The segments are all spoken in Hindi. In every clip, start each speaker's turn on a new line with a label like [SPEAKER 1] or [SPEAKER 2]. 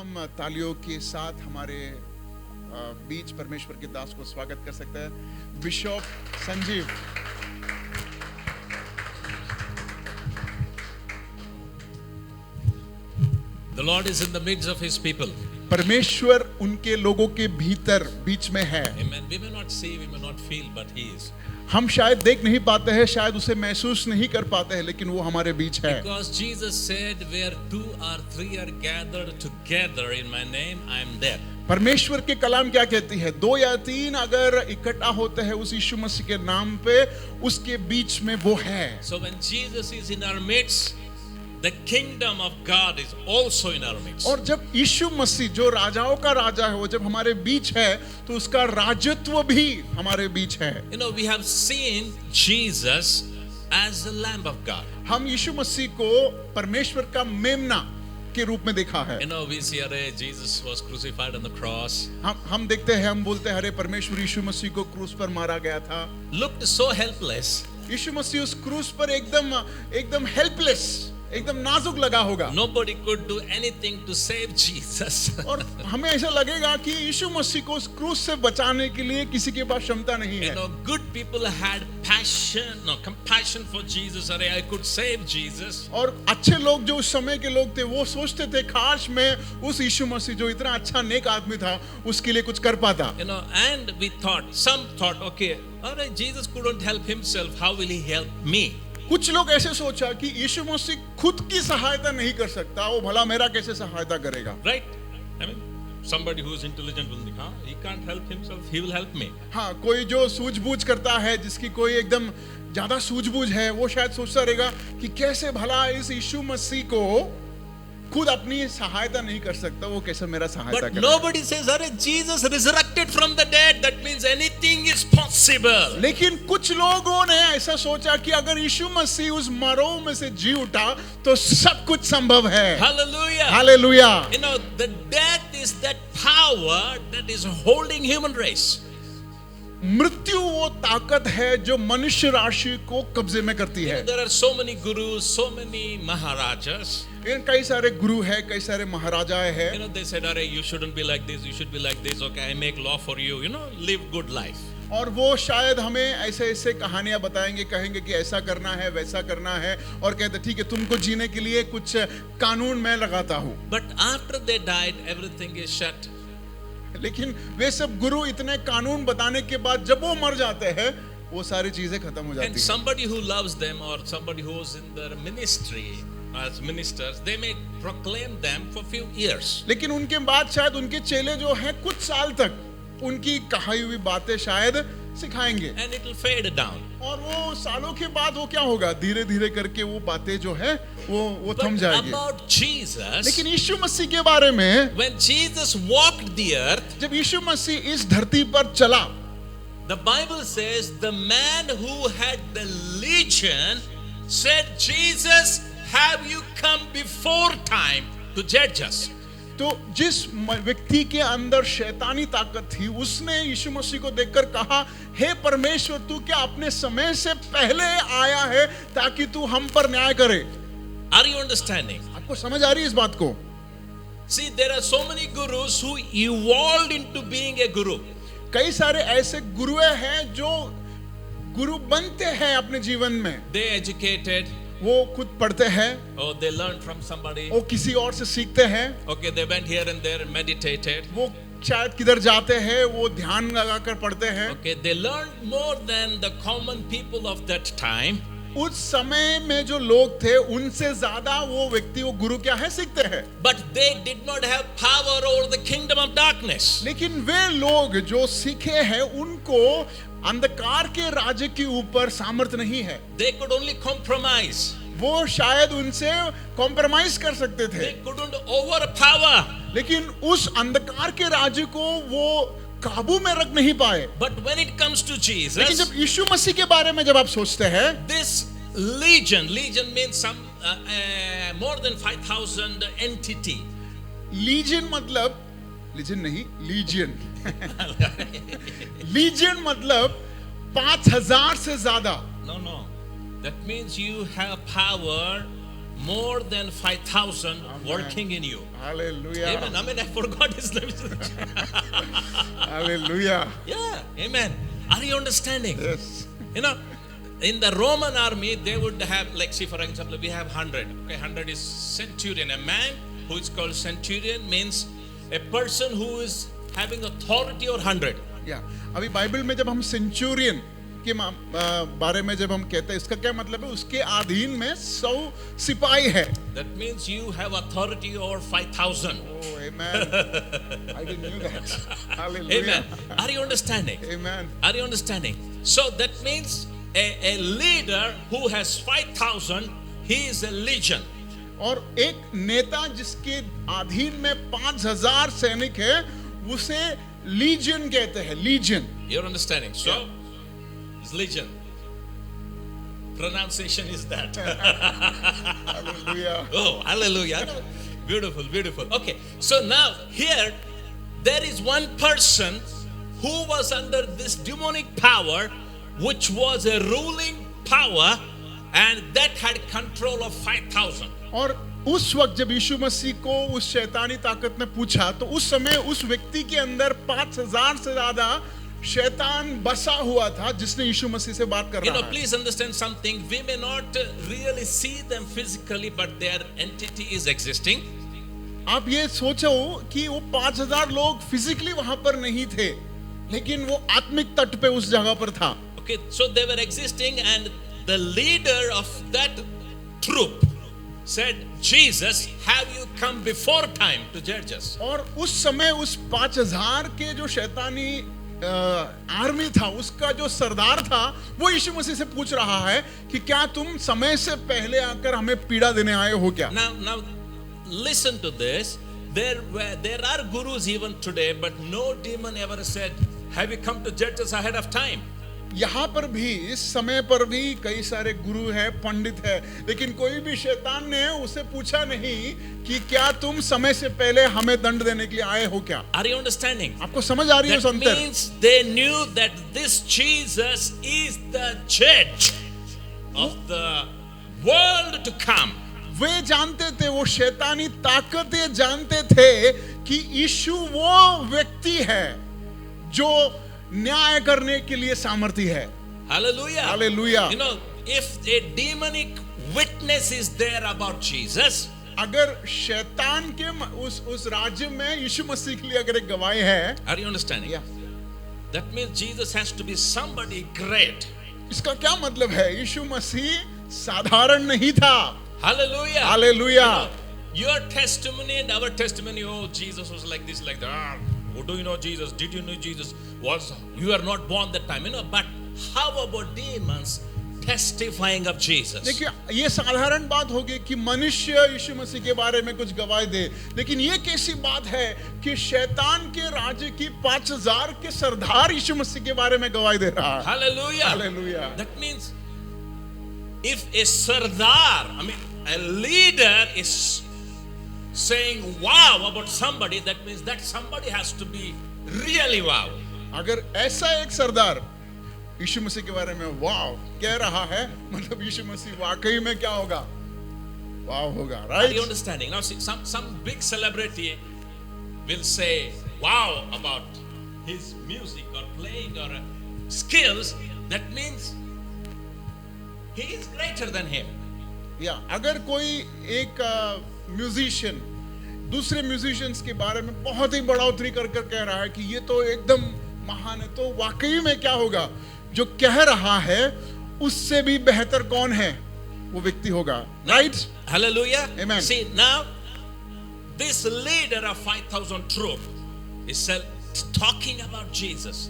[SPEAKER 1] हम तालियों के साथ हमारे बीच परमेश्वर के दास को स्वागत कर सकते हैं, bishop Sanjeev.
[SPEAKER 2] The Lord is in the midst of His people.
[SPEAKER 1] परमेश्वर उनके लोगों के भीतर बीच में है।
[SPEAKER 2] Amen. We may not see, we may not feel, but He is.
[SPEAKER 1] हम शायद देख नहीं पाते हैं, शायद उसे महसूस नहीं कर पाते हैं, लेकिन वो हमारे बीच है।
[SPEAKER 2] Because Jesus said, "Where two or three are gathered together in My name, I am there."
[SPEAKER 1] परमेश्वर के कलाम क्या कहती है? 2 या 3 अगर इकट्ठा होते हैं उस यीशु मसीह के नाम पे, उसके बीच में वो है।
[SPEAKER 2] So when Jesus is in our midst, the kingdom of God is also in our midst.
[SPEAKER 1] और जब यीशु मसीह जो राजाओं का राजा है, वो जब हमारे बीच है, तो उसका राजत्व भी हमारे बीच है।
[SPEAKER 2] You know, we have seen Jesus as the Lamb of God.
[SPEAKER 1] हम यीशु मसीह को परमेश्वर का मेमना के रूप में देखा है।
[SPEAKER 2] You know, we see Jesus was crucified on the cross.
[SPEAKER 1] हम देखते हैं, हम बोलते हैं, अरे परमेश्वर यीशु मसीह को क्रूस पर मारा गया था।
[SPEAKER 2] Looked so helpless.
[SPEAKER 1] यीशु मसीह उस क्रूस पर एकदम हेल्पलेस, एकदम नाजुक लगा होगा।
[SPEAKER 2] Nobody could do anything to save Jesus.
[SPEAKER 1] और हमें ऐसा लगेगा कि यीशु मसीह को उस क्रूस से बचाने के लिए किसी के पास क्षमता नहीं है।
[SPEAKER 2] You know, good people had compassion for Jesus. I could save Jesus.
[SPEAKER 1] और अच्छे लोग जो उस समय के लोग थे, वो सोचते थे, काश मैं उस यीशु मसीह जो इतना अच्छा नेक आदमी था, उसके लिए कुछ कर पाता।
[SPEAKER 2] You know, and some thought, okay, all right, Jesus couldn't help himself. How will He help me?
[SPEAKER 1] कुछ लोग ऐसे सोचा कि यीशु मसीह खुद की सहायता नहीं कर सकता, वो भला मेरा कैसे सहायता करेगा?
[SPEAKER 2] Right? I mean, somebody who is intelligent will think, he can't help himself. He will help me.
[SPEAKER 1] हाँ, कोई जो सूझबूझ करता है, जिसकी कोई एकदम ज्यादा सूझबूझ है, वो शायद सोचता रहेगा कि कैसे भला इस यीशु मसीह को खुद अपनी सहायता नहीं कर सकता, वो कैसे मेरा सहायता
[SPEAKER 2] But
[SPEAKER 1] करेगा?
[SPEAKER 2] nobody says, Jesus resurrected from the dead. That means anything is possible.
[SPEAKER 1] लेकिन कुछ लोगों ने ऐसा सोचा कि अगर यीशु मसीह उस मरों में से जी उठा तो सब कुछ संभव है।
[SPEAKER 2] Hallelujah.
[SPEAKER 1] Hallelujah.
[SPEAKER 2] You know, the death is that power that is holding human race.
[SPEAKER 1] मृत्यु वो ताकत है जो मनुष्य राशि को कब्जे में करती है।
[SPEAKER 2] There are so many gurus, so many maharajas.
[SPEAKER 1] कई सारे गुरु है, कई सारे महाराजाएं हैं।
[SPEAKER 2] You know, they said, you shouldn't be like this, you should be like this. Okay, I make law for you. You know, live good life.
[SPEAKER 1] और वो शायद हमें ऐसे ऐसे कहानियां बताएंगे, कहेंगे कि ऐसा करना है, वैसा करना है, और कहते ठीक है, तुमको जीने के लिए कुछ कानून मैं लगाता हूँ।
[SPEAKER 2] But after they died, everything is shut.
[SPEAKER 1] लेकिन वे सब गुरु इतने कानून बताने के बाद जब वो मर जाते हैं, वो सारी चीजें खत्म हो जाती
[SPEAKER 2] And
[SPEAKER 1] हैं।
[SPEAKER 2] somebody who loves them or somebody who is in their ministry as ministers, they may proclaim them for few years.
[SPEAKER 1] लेकिन उनके बाद शायद उनके चेले जो हैं कुछ साल तक उनकी कही हुई बातें शायद सिखाएंगे,
[SPEAKER 2] And it will fade down.
[SPEAKER 1] और वो सालों के बाद वो क्या होगा, धीरे धीरे करके वो बातें जो है वो थम
[SPEAKER 2] But
[SPEAKER 1] जाएगी।
[SPEAKER 2] about Jesus,
[SPEAKER 1] लेकिन यीशु मसीह के बारे में,
[SPEAKER 2] when Jesus walked the earth,
[SPEAKER 1] जब यीशु मसीह इस धरती पर चला,
[SPEAKER 2] the Bible says the man who had the legion said, Jesus, have you come before time to judge us?
[SPEAKER 1] तो जिस व्यक्ति के अंदर शैतानी ताकत थी, उसने यीशु मसीह को देखकर कहा, हे परमेश्वर, तू क्या अपने समय से पहले आया है ताकि तू हम पर न्याय करे?
[SPEAKER 2] Are you understanding?
[SPEAKER 1] आपको समझ आ रही है इस बात को?
[SPEAKER 2] See, there are so many gurus who evolved into being a guru.
[SPEAKER 1] कई सारे ऐसे गुरुए हैं जो गुरु बनते हैं अपने जीवन में।
[SPEAKER 2] They educated.
[SPEAKER 1] वो खुद पढ़ते हैं,
[SPEAKER 2] Oh, they learned from somebody.
[SPEAKER 1] वो किसी और से सीखते हैं,
[SPEAKER 2] Okay, they went here and there and meditated.
[SPEAKER 1] वो शायद किधर जाते हैं, वो ध्यान लगाकर पढ़ते हैं।
[SPEAKER 2] Okay, they learned more than the common people of that time.
[SPEAKER 1] उस समय में जो लोग थे, उनसे ज्यादा वो व्यक्ति, वो गुरु क्या है, सीखते हैं।
[SPEAKER 2] But they did not have power over the kingdom of darkness.
[SPEAKER 1] लेकिन वे लोग जो सीखे हैं, उनको अंधकार के राज्य के ऊपर सामर्थ्य नहीं है।
[SPEAKER 2] They could only compromise.
[SPEAKER 1] वो शायद उनसे कॉम्प्रोमाइज कर सकते थे,
[SPEAKER 2] They couldn't overpower.
[SPEAKER 1] लेकिन उस अंधकार के राज्य को वो काबू में रख नहीं पाए।
[SPEAKER 2] But when it comes to
[SPEAKER 1] लेकिन
[SPEAKER 2] Jesus,
[SPEAKER 1] जब यीशु मसीह के बारे में जब आप सोचते हैं,
[SPEAKER 2] this legion means some more than 5,000 entity.
[SPEAKER 1] Lesion मतलब, लीजियन नहीं, लीजियन लीजियन मतलब 5,000 से ज्यादा।
[SPEAKER 2] No. That means you have power more than 5,000
[SPEAKER 1] Amen.
[SPEAKER 2] working in you.
[SPEAKER 1] Hallelujah.
[SPEAKER 2] Amen. I mean, I forgot his name.
[SPEAKER 1] Hallelujah.
[SPEAKER 2] Yeah. Amen. Are you understanding?
[SPEAKER 1] Yes.
[SPEAKER 2] You know, in the Roman army, they would have, like, see, for example, we have 100. Okay, 100 is centurion. A man who is called centurion means a person who is having authority over 100.
[SPEAKER 1] या अभी बाइबल में जब हम सेंचुरियन के बारे में जब हम कहते हैं, इसका क्या मतलब है? उसके अधीन में 100 सिपाही है.
[SPEAKER 2] That means you have authority over 5,000.
[SPEAKER 1] Oh, amen. I didn't know that. Hallelujah.
[SPEAKER 2] Amen. Are you understanding?
[SPEAKER 1] Amen.
[SPEAKER 2] Are you understanding? So that means a leader who has 5,000, he is a legion.
[SPEAKER 1] और एक नेता जिसके अधीन में 5,000 सैनिक है, उसे लीजन कहते हैं. Legion.
[SPEAKER 2] You're understanding? So, it's legion. Pronunciation is that.
[SPEAKER 1] Hallelujah.
[SPEAKER 2] Oh, hallelujah. Beautiful, beautiful. Okay, so now here there is one person who was under this demonic power, which was a ruling power, and that had control of 5,000.
[SPEAKER 1] और उस वक्त जब यीशु मसीह को उस शैतानी ताकत ने पूछा, तो उस समय उस व्यक्ति के अंदर 5,000 से ज्यादा शैतान बसा हुआ था, जिसने यीशु मसीह से बात कर
[SPEAKER 2] You
[SPEAKER 1] रहा
[SPEAKER 2] know,
[SPEAKER 1] है.
[SPEAKER 2] please understand something. We may not really see them physically, but their entity is existing.
[SPEAKER 1] आप ये सोचो कि वो 5,000 लोग फिजिकली वहां पर नहीं थे, लेकिन वो आत्मिक तट पे उस जगह पर था.
[SPEAKER 2] Okay, so they were existing, and the leader of that troop said, Jesus, have you come before time to judge us?
[SPEAKER 1] और उस समय उस 5,000 के जो शैतानी आर्मी था, उसका जो सरदार था, वो यीशु मसीह से पूछ रहा है कि क्या तुम समय से पहले आकर हमें पीड़ा देने आए हो क्या?
[SPEAKER 2] Now, listen to this. There are gurus even today, but no demon ever said, have you come to judge us ahead of time?
[SPEAKER 1] यहाँ पर भी, इस समय पर भी कई सारे गुरु हैं, पंडित हैं, लेकिन कोई भी शैतान ने उसे पूछा नहीं कि क्या तुम समय से पहले हमें दंड देने के लिए आए हो क्या?
[SPEAKER 2] Are you understanding?
[SPEAKER 1] आपको समझ आ रही है उस
[SPEAKER 2] That
[SPEAKER 1] अंतर?
[SPEAKER 2] means they knew that this Jesus is the judge of the world to come.
[SPEAKER 1] वे जानते थे, वो शैतानी ताकतें जानते थे कि यीशु वो व्यक्ति है जो न्याय करने के लिए सामर्थी है.
[SPEAKER 2] Hallelujah.
[SPEAKER 1] Hallelujah.
[SPEAKER 2] You know, if a demonic witness is there about Jesus,
[SPEAKER 1] अगर शैतान के उस राज्य में यीशु मसीह के लिए अगर एक गवाही है,
[SPEAKER 2] are you understanding? That means Jesus has to be somebody great.
[SPEAKER 1] इसका क्या मतलब है? यीशु मसीह साधारण नहीं था.
[SPEAKER 2] Hallelujah.
[SPEAKER 1] Hallelujah.
[SPEAKER 2] Your testimony and our testimony, oh, Jesus was like this, like that. Oh, do you know Jesus? Did you know Jesus? You are not born that time, but how about demons testifying of Jesus?
[SPEAKER 1] देखिए, ये साधारण बात होगी कि मनुष्य यीशु मसीह के बारे में कुछ गवाही दे, लेकिन ये कैसी बात है कि शैतान के राज्य की 5,000 के सरदार यीशु मसीह के बारे में गवाही दे रहा है.
[SPEAKER 2] Hallelujah.
[SPEAKER 1] Hallelujah.
[SPEAKER 2] That means if a sardar, a leader is saying wow about somebody, that means that somebody has to be really wow.
[SPEAKER 1] अगर ऐसा एक सरदार यीशु मसीह के बारे में वाव कह रहा है, मतलब यीशु मसीह वाकई में क्या होगा? वाव होगा.
[SPEAKER 2] Are you
[SPEAKER 1] right?
[SPEAKER 2] understanding? Now see, some big celebrity will say wow about his music or playing or skills. That means he is greater than him.
[SPEAKER 1] या अगर कोई एक म्यूजिशियन दूसरे म्यूजिशियंस के बारे में बहुत ही बढ़ोतरी कर कह रहा है कि ये तो एकदम महान है, तो वाकई में क्या होगा? जो कह रहा है उससे भी बेहतर कौन है? वो व्यक्ति होगा. Right?
[SPEAKER 2] Hallelujah.
[SPEAKER 1] Amen.
[SPEAKER 2] See, now this leader of 5,000 troop is talking about Jesus.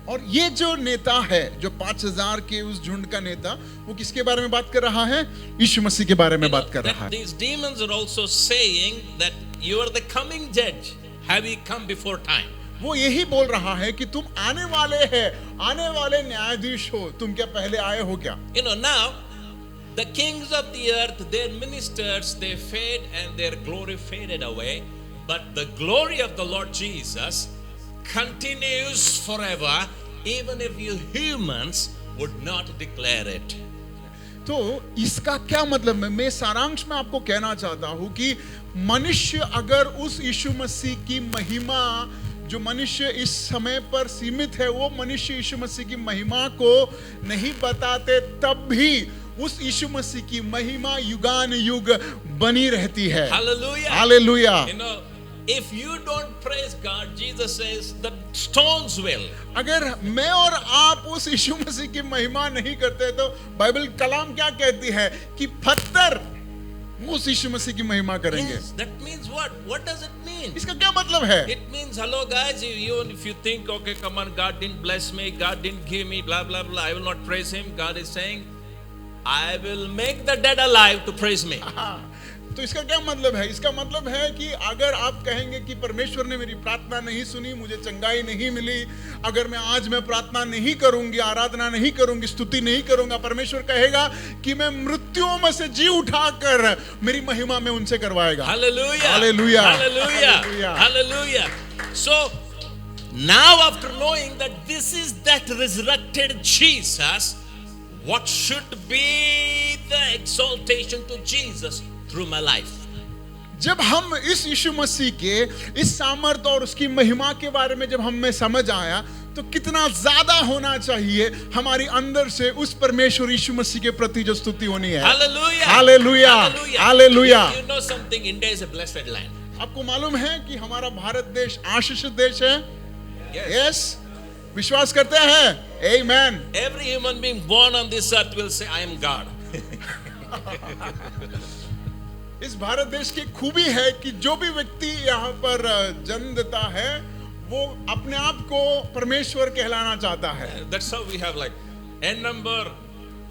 [SPEAKER 1] और ये जो नेता है, जो 5,000 के उस झुंड का नेता, वो किसके बारे में बात कर रहा है? यीशु मसीह के बारे में बात कर रहा है.
[SPEAKER 2] These demons are also saying that you are the coming judge. Have you come before time?
[SPEAKER 1] वो यही बोल रहा है कि तुम आने वाले हैं, आने वाले न्यायाधीश हो. तुम क्या पहले आए हो क्या?
[SPEAKER 2] Now the kings of the earth, their ministers, they fade and their glory faded away, but the glory of the Lord Jesus continues forever, even if you humans would not declare it.
[SPEAKER 1] तो इसका क्या मतलब है? मैं सारांश में आपको कहना चाहता हूं कि मनुष्य अगर उस यीशु मसीह की महिमा, जो मनुष्य इस समय पर सीमित है, वो मनुष्य यीशु मसीह की महिमा को नहीं बताते, तब भी उस यीशु मसीह की महिमा युगान युग बनी रहती है।
[SPEAKER 2] Hallelujah.
[SPEAKER 1] Hallelujah.
[SPEAKER 2] You know, if you don't praise God, Jesus says the stones will.
[SPEAKER 1] अगर मैं और आप उस यीशु मसीह की महिमा नहीं करते तो बाइबल कलाम क्या कहती है कि पत्थर उस यीशु मसीह की महिमा करेंगे।
[SPEAKER 2] Yes, that means what? What does it mean?
[SPEAKER 1] इसका क्या मतलब है?
[SPEAKER 2] It means, hello guys, you if you think, okay, come on, God didn't bless me, God didn't give me, blah blah blah, I will not praise Him. God is saying, I will make the dead alive to praise me.
[SPEAKER 1] तो इसका क्या मतलब है? इसका मतलब है कि अगर आप कहेंगे कि परमेश्वर ने मेरी प्रार्थना नहीं सुनी, मुझे चंगाई नहीं मिली, अगर मैं प्रार्थना नहीं करूंगी, आराधना नहीं करूंगी, स्तुति नहीं करूंगा, परमेश्वर कहेगा कि मैं मृत्युओं में से जी उठाकर मेरी महिमा में उनसे करवाएगा।
[SPEAKER 2] Hallelujah.
[SPEAKER 1] Hallelujah.
[SPEAKER 2] Hallelujah.
[SPEAKER 1] Hallelujah.
[SPEAKER 2] Hallelujah. So now after knowing that this is that resurrected Jesus, what should be the exaltation to Jesus through my life?
[SPEAKER 1] जब हम इस यीशु मसीह के इस सामर्थ और उसकी महिमा के बारे में जब हमें समझ आया, तो कितना ज्यादा होना चाहिए हमारी अंदर से उस परमेश्वर यीशु मसीह के प्रति जो स्तुति होनी है।
[SPEAKER 2] Hallelujah.
[SPEAKER 1] Hallelujah.
[SPEAKER 2] Hallelujah.
[SPEAKER 1] Hallelujah.
[SPEAKER 2] You know something? India is a blessed land.
[SPEAKER 1] आपको मालूम है कि हमारा भारत देश आशीषित देश है?
[SPEAKER 2] Yes.
[SPEAKER 1] यस, विश्वास करते हैं? आमेन।
[SPEAKER 2] Every human being born on this earth will say, I am God.
[SPEAKER 1] इस भारत देश की खूबी है कि जो भी व्यक्ति यहाँ पर जन्म देता है, वो अपने आप को परमेश्वर कहलाना चाहता है।
[SPEAKER 2] That's how we have like n number.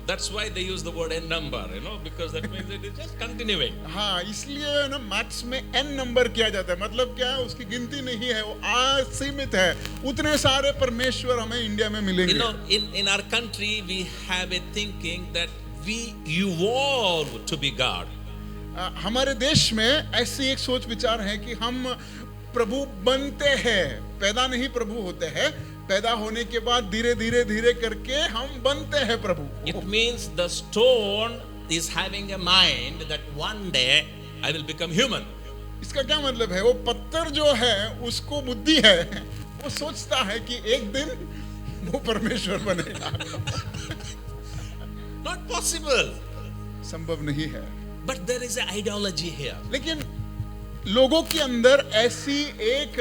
[SPEAKER 2] That's why they use the word n number, you know, because that means it is just continuing.
[SPEAKER 1] हाँ, इसलिए ना मैथ्स में n नंबर किया जाता है। मतलब क्या है? उसकी गिनती नहीं है, वो असीमित है। उतने सारे परमेश्वर हमें इंडिया में मिलेंगे।
[SPEAKER 2] You know, in our country we have a thinking that we evolve to be God.
[SPEAKER 1] हमारे देश में ऐसी एक सोच विचार है कि हम प्रभु बनते हैं, पैदा नहीं प्रभु होते हैं। पैदा होने के बाद धीरे धीरे धीरे करके हम बनते हैं प्रभु।
[SPEAKER 2] It means the stone is having a mind that one day I will become human.
[SPEAKER 1] इसका क्या मतलब है? वो पत्थर जो है उसको बुद्धि है, वो सोचता है कि एक दिन वो परमेश्वर बनेगा।
[SPEAKER 2] Not possible.
[SPEAKER 1] संभव नहीं है।
[SPEAKER 2] But there is an ideology here.
[SPEAKER 1] लेकिन लोगों के अंदर ऐसी एक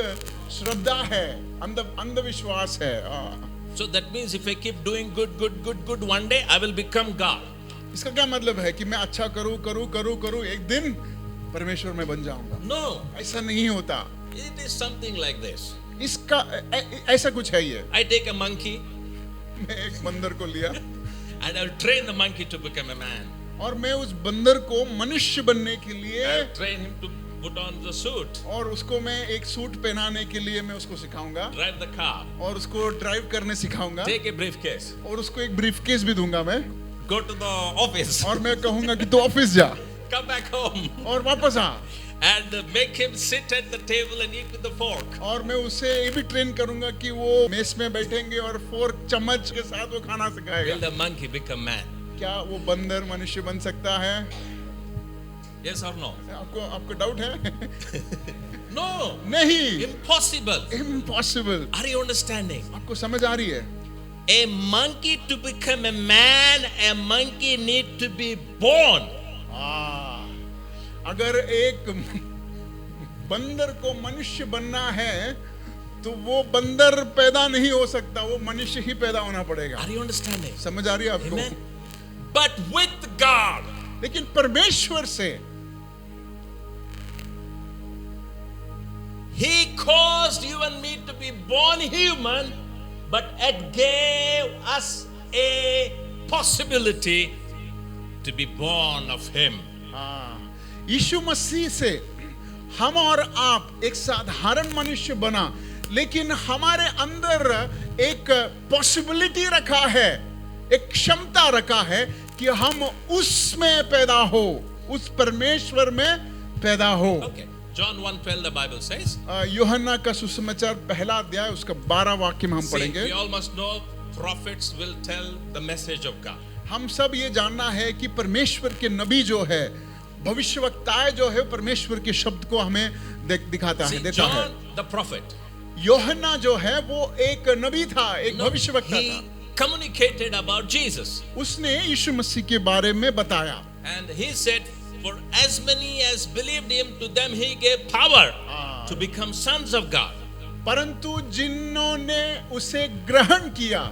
[SPEAKER 1] श्रद्धा है, अंधविश्वास है।
[SPEAKER 2] So that means if I keep doing good, one day I will become God.
[SPEAKER 1] इसका क्या मतलब है कि मैं अच्छा करूं, एक दिन परमेश्वर में बन जाऊंगा?
[SPEAKER 2] No,
[SPEAKER 1] ऐसा नहीं होता।
[SPEAKER 2] it is something like this.
[SPEAKER 1] इसका ऐसा कुछ है ये।
[SPEAKER 2] I take a monkey
[SPEAKER 1] मैं एक बंदर को लिया
[SPEAKER 2] and I will train the monkey to become a man.
[SPEAKER 1] और मैं उस बंदर को मनुष्य बनने के लिए
[SPEAKER 2] I will train him to put on the suit,
[SPEAKER 1] और उसको मैं एक सूट पहनाने के लिए मैं उसको सिखाऊंगा
[SPEAKER 2] drive the car,
[SPEAKER 1] और उसको ड्राइव करने सिखाऊंगा
[SPEAKER 2] take a briefcase,
[SPEAKER 1] और उसको एक ब्रीफकेस भी दूंगा मैं
[SPEAKER 2] go to the office,
[SPEAKER 1] और मैं कहूंगा कि तू ऑफिस जा
[SPEAKER 2] come back home,
[SPEAKER 1] और वापस आ
[SPEAKER 2] and make him sit at the table and eat with the fork.
[SPEAKER 1] और मैं उसे ये भी ट्रेन करूंगा कि वो मेस में बैठेंगे और फोर्क चम्मच के साथ वो खाना
[SPEAKER 2] Will
[SPEAKER 1] सिखाएगा।
[SPEAKER 2] the monkey become man?
[SPEAKER 1] क्या वो बंदर मनुष्य बन सकता है?
[SPEAKER 2] Yes or no?
[SPEAKER 1] आपको डाउट है?
[SPEAKER 2] No,
[SPEAKER 1] नहीं,
[SPEAKER 2] impossible.
[SPEAKER 1] Impossible.
[SPEAKER 2] Are you understanding?
[SPEAKER 1] आपको समझ आ रही है?
[SPEAKER 2] A monkey to become a man, a monkey need to be born.
[SPEAKER 1] अगर एक बंदर को मनुष्य बनना है तो वो बंदर पैदा नहीं हो सकता, वो मनुष्य ही पैदा होना पड़ेगा।
[SPEAKER 2] Are you understanding?
[SPEAKER 1] समझ आ रही है आपको?
[SPEAKER 2] Amen. But with God,
[SPEAKER 1] लेकिन परमेश्वर से
[SPEAKER 2] He caused you and me to be born human, but it gave us a possibility to be born of Him.
[SPEAKER 1] यीशु मसीह से हम और आप एक साधारण मनुष्य बना, लेकिन हमारे अंदर एक पॉसिबिलिटी रखा है, एक क्षमता रखा है कि हम उसमें पैदा हो, उस परमेश्वर में पैदा हो।
[SPEAKER 2] Okay, John 1:12 the Bible says.
[SPEAKER 1] यूहन्ना का सुसमाचार पहला अध्याय उसका 12 वाक्य में हम
[SPEAKER 2] See,
[SPEAKER 1] पढ़ेंगे।
[SPEAKER 2] we all must know prophets will tell the message of God.
[SPEAKER 1] हम सब ये जानना है कि परमेश्वर के नबी जो है, भविष्यवक्ताएं जो है, परमेश्वर के शब्द को हमें दिखाता
[SPEAKER 2] See,
[SPEAKER 1] है, देता है।
[SPEAKER 2] John the prophet,
[SPEAKER 1] यूहन्ना जो है वो एक नबी था, एक भविष्यवक्ता
[SPEAKER 2] he
[SPEAKER 1] था।
[SPEAKER 2] communicated about Jesus.
[SPEAKER 1] उसने यीशु मसीह के बारे में बताया।
[SPEAKER 2] And he said, for as many as believed him, to them he gave power to become sons of God.
[SPEAKER 1] परंतु जिन्होंने उसे ग्रहण किया,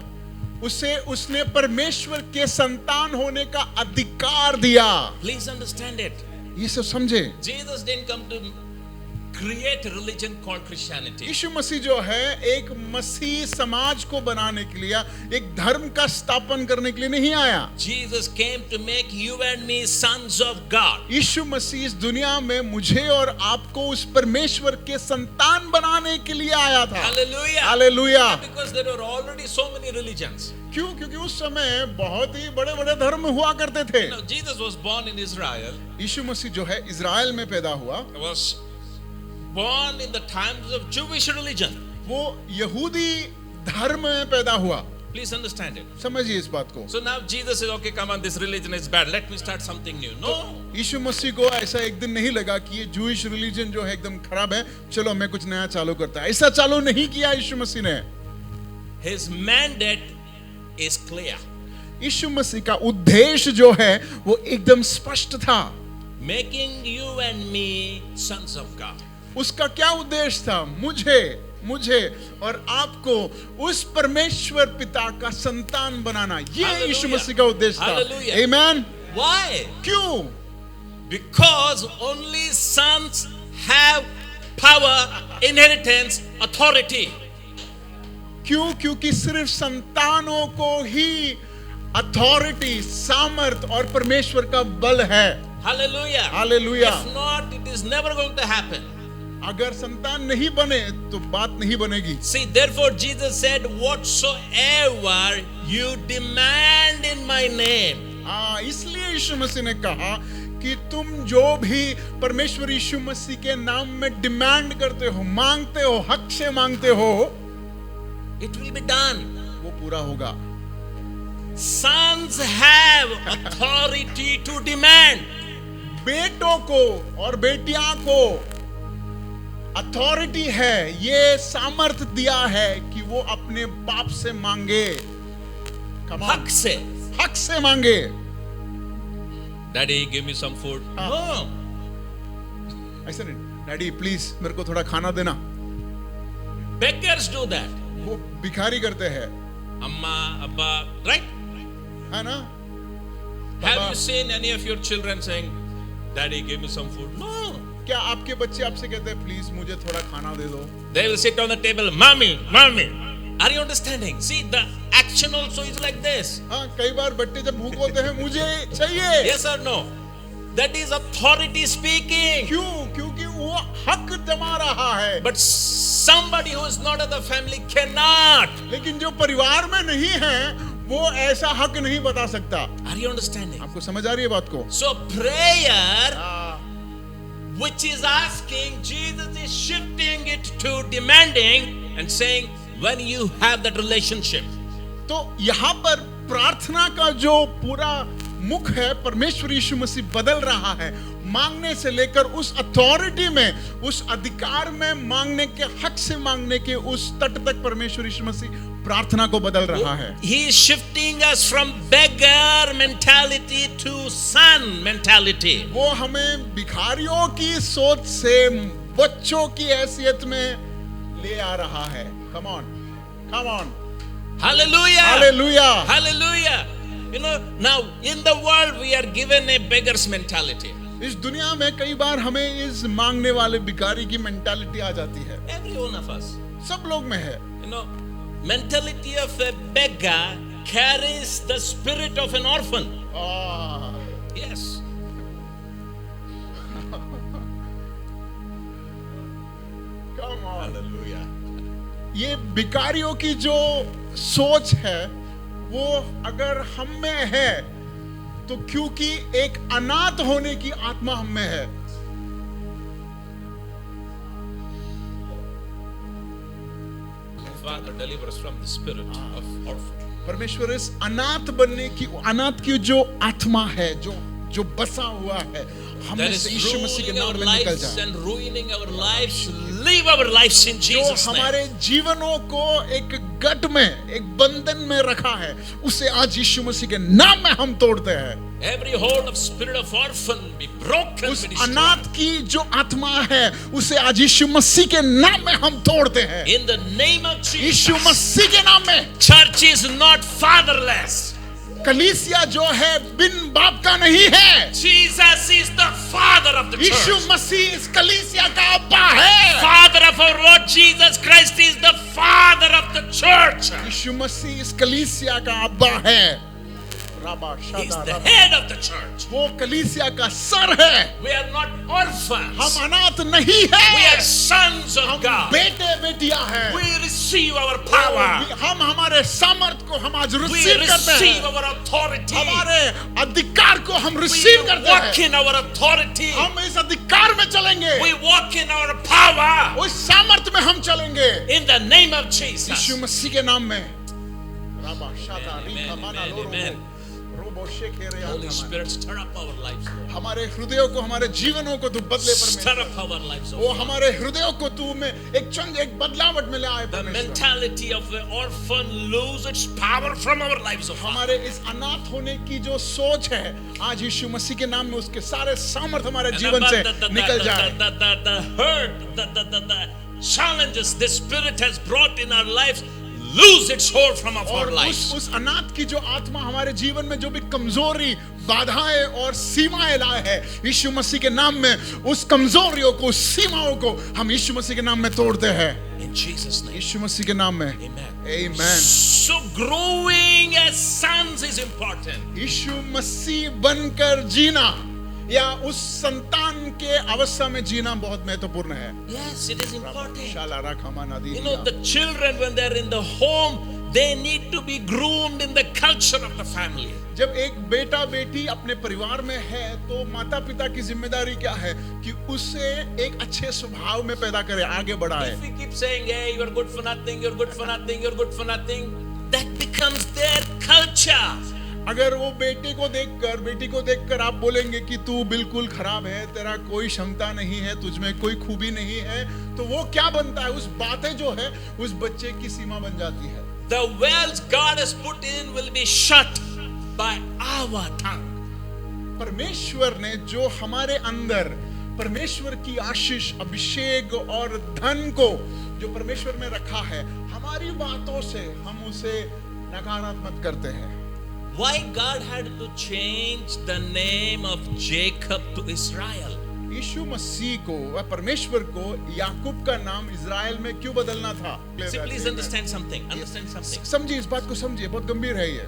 [SPEAKER 1] उसे उसने परमेश्वर के संतान होने का अधिकार दिया।
[SPEAKER 2] Please understand it.
[SPEAKER 1] ये सब समझे।
[SPEAKER 2] Jesus didn't come to create a religion called Christianity.
[SPEAKER 1] यीशु मसीह जो है एक मसीह समाज को बनाने के लिए, एक धर्म का स्थापन करने के लिए नहीं आया।
[SPEAKER 2] Jesus came to make you and me sons of God.
[SPEAKER 1] यीशु मसीह इस दुनिया में मुझे और आपको उस परमेश्वर के संतान बनाने के लिए आया था।
[SPEAKER 2] Hallelujah.
[SPEAKER 1] Hallelujah.
[SPEAKER 2] Because there were already so many religions.
[SPEAKER 1] क्यों? क्योंकि उस समय बहुत ही बड़े बड़े धर्म हुआ करते थे।
[SPEAKER 2] Now, Jesus was born in Israel.
[SPEAKER 1] यीशु मसीह जो है इज़राइल में पैदा हुआ।
[SPEAKER 2] Was born in the times of Jewish religion.
[SPEAKER 1] वो यहूदी धर्म में पैदा हुआ।
[SPEAKER 2] Please understand it.
[SPEAKER 1] समझिए इस बात को।
[SPEAKER 2] So now Jesus says, okay, come on, this religion is bad. Let me start something new. No.
[SPEAKER 1] यीशु मसीह को ऐसा एक दिन नहीं लगा कि ये जूइश रिलीजन जो है एकदम खराब है, चलो मैं कुछ नया चालू करता है। ऐसा चालू नहीं किया यीशु मसीह ने।
[SPEAKER 2] His mandate is clear.
[SPEAKER 1] यीशु मसीह का उद्देश्य जो है वो एकदम स्पष्ट था।
[SPEAKER 2] Making you and me sons of God.
[SPEAKER 1] उसका क्या उद्देश्य था? मुझे और आपको उस परमेश्वर पिता का संतान बनाना, ये यीशु मसीह का उद्देश्य था।
[SPEAKER 2] Hallelujah.
[SPEAKER 1] आमेन।
[SPEAKER 2] Why?
[SPEAKER 1] क्यों?
[SPEAKER 2] Because only sons have power, inheritance, authority.
[SPEAKER 1] क्यों? क्योंकि सिर्फ संतानों को ही अथॉरिटी, सामर्थ और परमेश्वर का बल है।
[SPEAKER 2] Hallelujah.
[SPEAKER 1] Hallelujah.
[SPEAKER 2] If not, it is never going to happen.
[SPEAKER 1] अगर संतान नहीं बने तो बात नहीं बनेगी।
[SPEAKER 2] See, therefore Jesus said, whatsoever you demand in my name.
[SPEAKER 1] इसलिए यीशु मसीह ने कहा कि तुम जो भी परमेश्वर यीशु मसीह के नाम में डिमांड करते हो, मांगते हो, हक से मांगते हो,
[SPEAKER 2] It will be done.
[SPEAKER 1] वो पूरा होगा।
[SPEAKER 2] Sons have authority to demand.
[SPEAKER 1] बेटों को और बेटियां को अथॉरिटी है, ये सामर्थ दिया है कि वो अपने बाप से मांगे। Come on. हक से मांगे।
[SPEAKER 2] Daddy, give me some food. No.
[SPEAKER 1] ऐसा नहीं, डैडी प्लीज मेरे को थोड़ा खाना देना।
[SPEAKER 2] Beggars do that.
[SPEAKER 1] वो भिखारी करते हैं,
[SPEAKER 2] Amma, Abba, right?
[SPEAKER 1] है ना?
[SPEAKER 2] Have you seen any of your children saying, Daddy, give me some food? No.
[SPEAKER 1] क्या आपके बच्चे आपसे कहते हैं प्लीज मुझे थोड़ा खाना दे दो?
[SPEAKER 2] They will sit on the table, Mommy, Mommy. Are you understanding? See, the action also is like this.
[SPEAKER 1] हाँ, कई बार बच्चे जब भूख होते हैं मुझे चाहिए।
[SPEAKER 2] Yes or no? That is authority speaking.
[SPEAKER 1] क्यों? क्योंकि वो हक जमा रहा है।
[SPEAKER 2] But somebody who is not of the family cannot.
[SPEAKER 1] लेकिन जो परिवार में नहीं है वो ऐसा हक नहीं बता सकता।
[SPEAKER 2] Are you understanding?
[SPEAKER 1] आपको समझ आ रही है बात को?
[SPEAKER 2] So prayer, which is asking, Jesus is shifting it to demanding and saying, when you have that relationship.
[SPEAKER 1] तो यहाँ पर प्रार्थना का जो पूरा मुख है, परमेश्वर यीशु मसीह बदल रहा है। मांगने से लेकर उस अथॉरिटी में, उस अधिकार में, मांगने के हक से मांगने के उस तट तक परमेश्वर यीशु मसीह प्रार्थना को बदल रहा है।
[SPEAKER 2] He is shifting us from beggar mentality to son mentality.
[SPEAKER 1] वो हमें भिखारियों की सोच से बच्चों की हैसियत में ले आ रहा है। Come on, come on.
[SPEAKER 2] Hallelujah.
[SPEAKER 1] Hallelujah.
[SPEAKER 2] Hallelujah. You know, now in the world we are given a beggar's mentality.
[SPEAKER 1] इस दुनिया में कई बार हमें इस मांगने वाले भिखारी की मेंटालिटी आ जाती है।
[SPEAKER 2] Every one of us.
[SPEAKER 1] सब लोग में है।
[SPEAKER 2] You know, mentality of a beggar carries the spirit of an orphan. Yes.
[SPEAKER 1] Come on.
[SPEAKER 2] Hallelujah.
[SPEAKER 1] ये भिखारियों की जो सोच है वो अगर हम में है तो क्योंकि एक अनाथ होने की आत्मा हम में है।
[SPEAKER 2] Father, deliver us from the spirit of orphan.
[SPEAKER 1] परमेश्वर इस अनाथ बनने की, अनाथ की जो आत्मा है, जो बसा हुआ है,
[SPEAKER 2] that
[SPEAKER 1] हमें
[SPEAKER 2] is
[SPEAKER 1] से यीशु मसीह के
[SPEAKER 2] ruling
[SPEAKER 1] नाम
[SPEAKER 2] our
[SPEAKER 1] में निकल
[SPEAKER 2] lives
[SPEAKER 1] जाए,
[SPEAKER 2] and ruining our lives, live our lives in
[SPEAKER 1] जो
[SPEAKER 2] Jesus' name.
[SPEAKER 1] हमारे जीवनों को एक गट में, एक बंधन में रखा है, उसे आज यीशु मसीह के नाम में हम तोड़ते हैं।
[SPEAKER 2] Every hold of spirit of orphan be broken,
[SPEAKER 1] उस
[SPEAKER 2] be destroyed.
[SPEAKER 1] अनाथ की जो आत्मा है, उसे आज यीशु मसीह के नाम में हम तोड़ते हैं,
[SPEAKER 2] In the name of
[SPEAKER 1] Yeshu
[SPEAKER 2] Jesus.
[SPEAKER 1] मसीह के नाम में।
[SPEAKER 2] Church is not fatherless.
[SPEAKER 1] कलीसिया जो है बिन बाप का नहीं है,
[SPEAKER 2] Jesus is the father of the
[SPEAKER 1] Yeshu
[SPEAKER 2] church.
[SPEAKER 1] मसीह इस कलीसिया का अब्बा है।
[SPEAKER 2] Father of our Lord Jesus Christ is the father of the church.
[SPEAKER 1] यीशु मसीह इस कलीसिया का अब्बा है। राबा
[SPEAKER 2] He is
[SPEAKER 1] Shada
[SPEAKER 2] the
[SPEAKER 1] राबा।
[SPEAKER 2] head of the church.
[SPEAKER 1] वो कलीसिया का सर है।
[SPEAKER 2] We are not orphans.
[SPEAKER 1] हम अनाथ नहीं
[SPEAKER 2] We are
[SPEAKER 1] है,
[SPEAKER 2] sons of
[SPEAKER 1] हम
[SPEAKER 2] God.
[SPEAKER 1] बेटे बेटियां हैं।
[SPEAKER 2] We receive our power.
[SPEAKER 1] हम हमारे सामर्थ को हम आज
[SPEAKER 2] We
[SPEAKER 1] रिसीव करते
[SPEAKER 2] receive
[SPEAKER 1] हैं,
[SPEAKER 2] our authority.
[SPEAKER 1] हमारे अधिकार को हम
[SPEAKER 2] We
[SPEAKER 1] रिसीव करते
[SPEAKER 2] walk
[SPEAKER 1] हैं।
[SPEAKER 2] in our authority.
[SPEAKER 1] हम इस अधिकार में चलेंगे,
[SPEAKER 2] We walk in our power.
[SPEAKER 1] उस सामर्थ में हम चलेंगे,
[SPEAKER 2] In the name of Jesus.
[SPEAKER 1] यीशु मसीह के नाम में। राबा शादा
[SPEAKER 2] Amen,
[SPEAKER 1] रीखा
[SPEAKER 2] amen,
[SPEAKER 1] माना
[SPEAKER 2] amen,
[SPEAKER 1] लोरो
[SPEAKER 2] amen.
[SPEAKER 1] रोबो शेखे रे
[SPEAKER 2] Holy
[SPEAKER 1] आत्मा।
[SPEAKER 2] Spirit, stir up our lives, Lord.
[SPEAKER 1] हमारे हृदयों को, हमारे जीवनों को तू बदले
[SPEAKER 2] Stir
[SPEAKER 1] परमेश्वर।
[SPEAKER 2] up our lives,
[SPEAKER 1] वो
[SPEAKER 2] oh God.
[SPEAKER 1] हमारे हृदयों को तू में एक बदलावट में ले आए
[SPEAKER 2] The
[SPEAKER 1] परमेश्वर।
[SPEAKER 2] mentality of the orphan lose its power from our lives, oh God.
[SPEAKER 1] हमारे इस अनाथ होने की जो सोच है, आज यीशु मसीह के नाम में उसके सारे सामर्थ हमारे जीवन से निकल जाए।
[SPEAKER 2] The hurt, the challenges this spirit has brought in our lives lose its hold from our
[SPEAKER 1] और
[SPEAKER 2] lives.
[SPEAKER 1] उस अनाथ की जो आत्मा हमारे जीवन में जो भी कमजोरी, बाधाएं और सीमाएं लाए है, यीशु मसीह के नाम में उस कमजोरियों को, उस सीमाओं को हम यीशु मसीह के नाम में तोड़ते हैं।
[SPEAKER 2] In Jesus' name.
[SPEAKER 1] यीशु मसीह के नाम में
[SPEAKER 2] Amen.
[SPEAKER 1] Amen.
[SPEAKER 2] So growing as sons is important.
[SPEAKER 1] यीशु मसीह बनकर जीना या उस संतान के अवस्था में जीना बहुत महत्वपूर्ण है।
[SPEAKER 2] Yes, it is important.
[SPEAKER 1] शाला राखमा नदी
[SPEAKER 2] You know, the children when they're in the home, they need to be groomed in the culture of the family.
[SPEAKER 1] जब एक बेटा बेटी अपने परिवार में है, तो माता पिता की जिम्मेदारी क्या है कि उसे एक अच्छे स्वभाव में पैदा करे, आगे बढ़ाए।
[SPEAKER 2] If we keep saying, hey, you're good for nothing, you're good for nothing, you're good for nothing, that becomes their culture.
[SPEAKER 1] अगर वो बेटे को देखकर, बेटी को देखकर आप बोलेंगे कि तू बिल्कुल खराब है, तेरा कोई क्षमता नहीं है, तुझमें कोई खूबी नहीं है, तो वो क्या बनता है? उस बातें जो है उस बच्चे की सीमा बन जाती है।
[SPEAKER 2] The wells God has put in will be shut by our tongue.
[SPEAKER 1] परमेश्वर ने जो हमारे अंदर परमेश्वर की आशीष, अभिषेक और धन को जो परमेश्वर में रखा है, हमारी बातों से हम उसे नकारात्मक करते हैं।
[SPEAKER 2] Why God had to change the name of Jacob to Israel?
[SPEAKER 1] यीशु मसीह को, परमेश्वर को याकूब का नाम इज़राइल में क्यों बदलना था?
[SPEAKER 2] See, please understand something. Understand something.
[SPEAKER 1] समझिए, इस बात को समझिए, बहुत गंभीर है ये।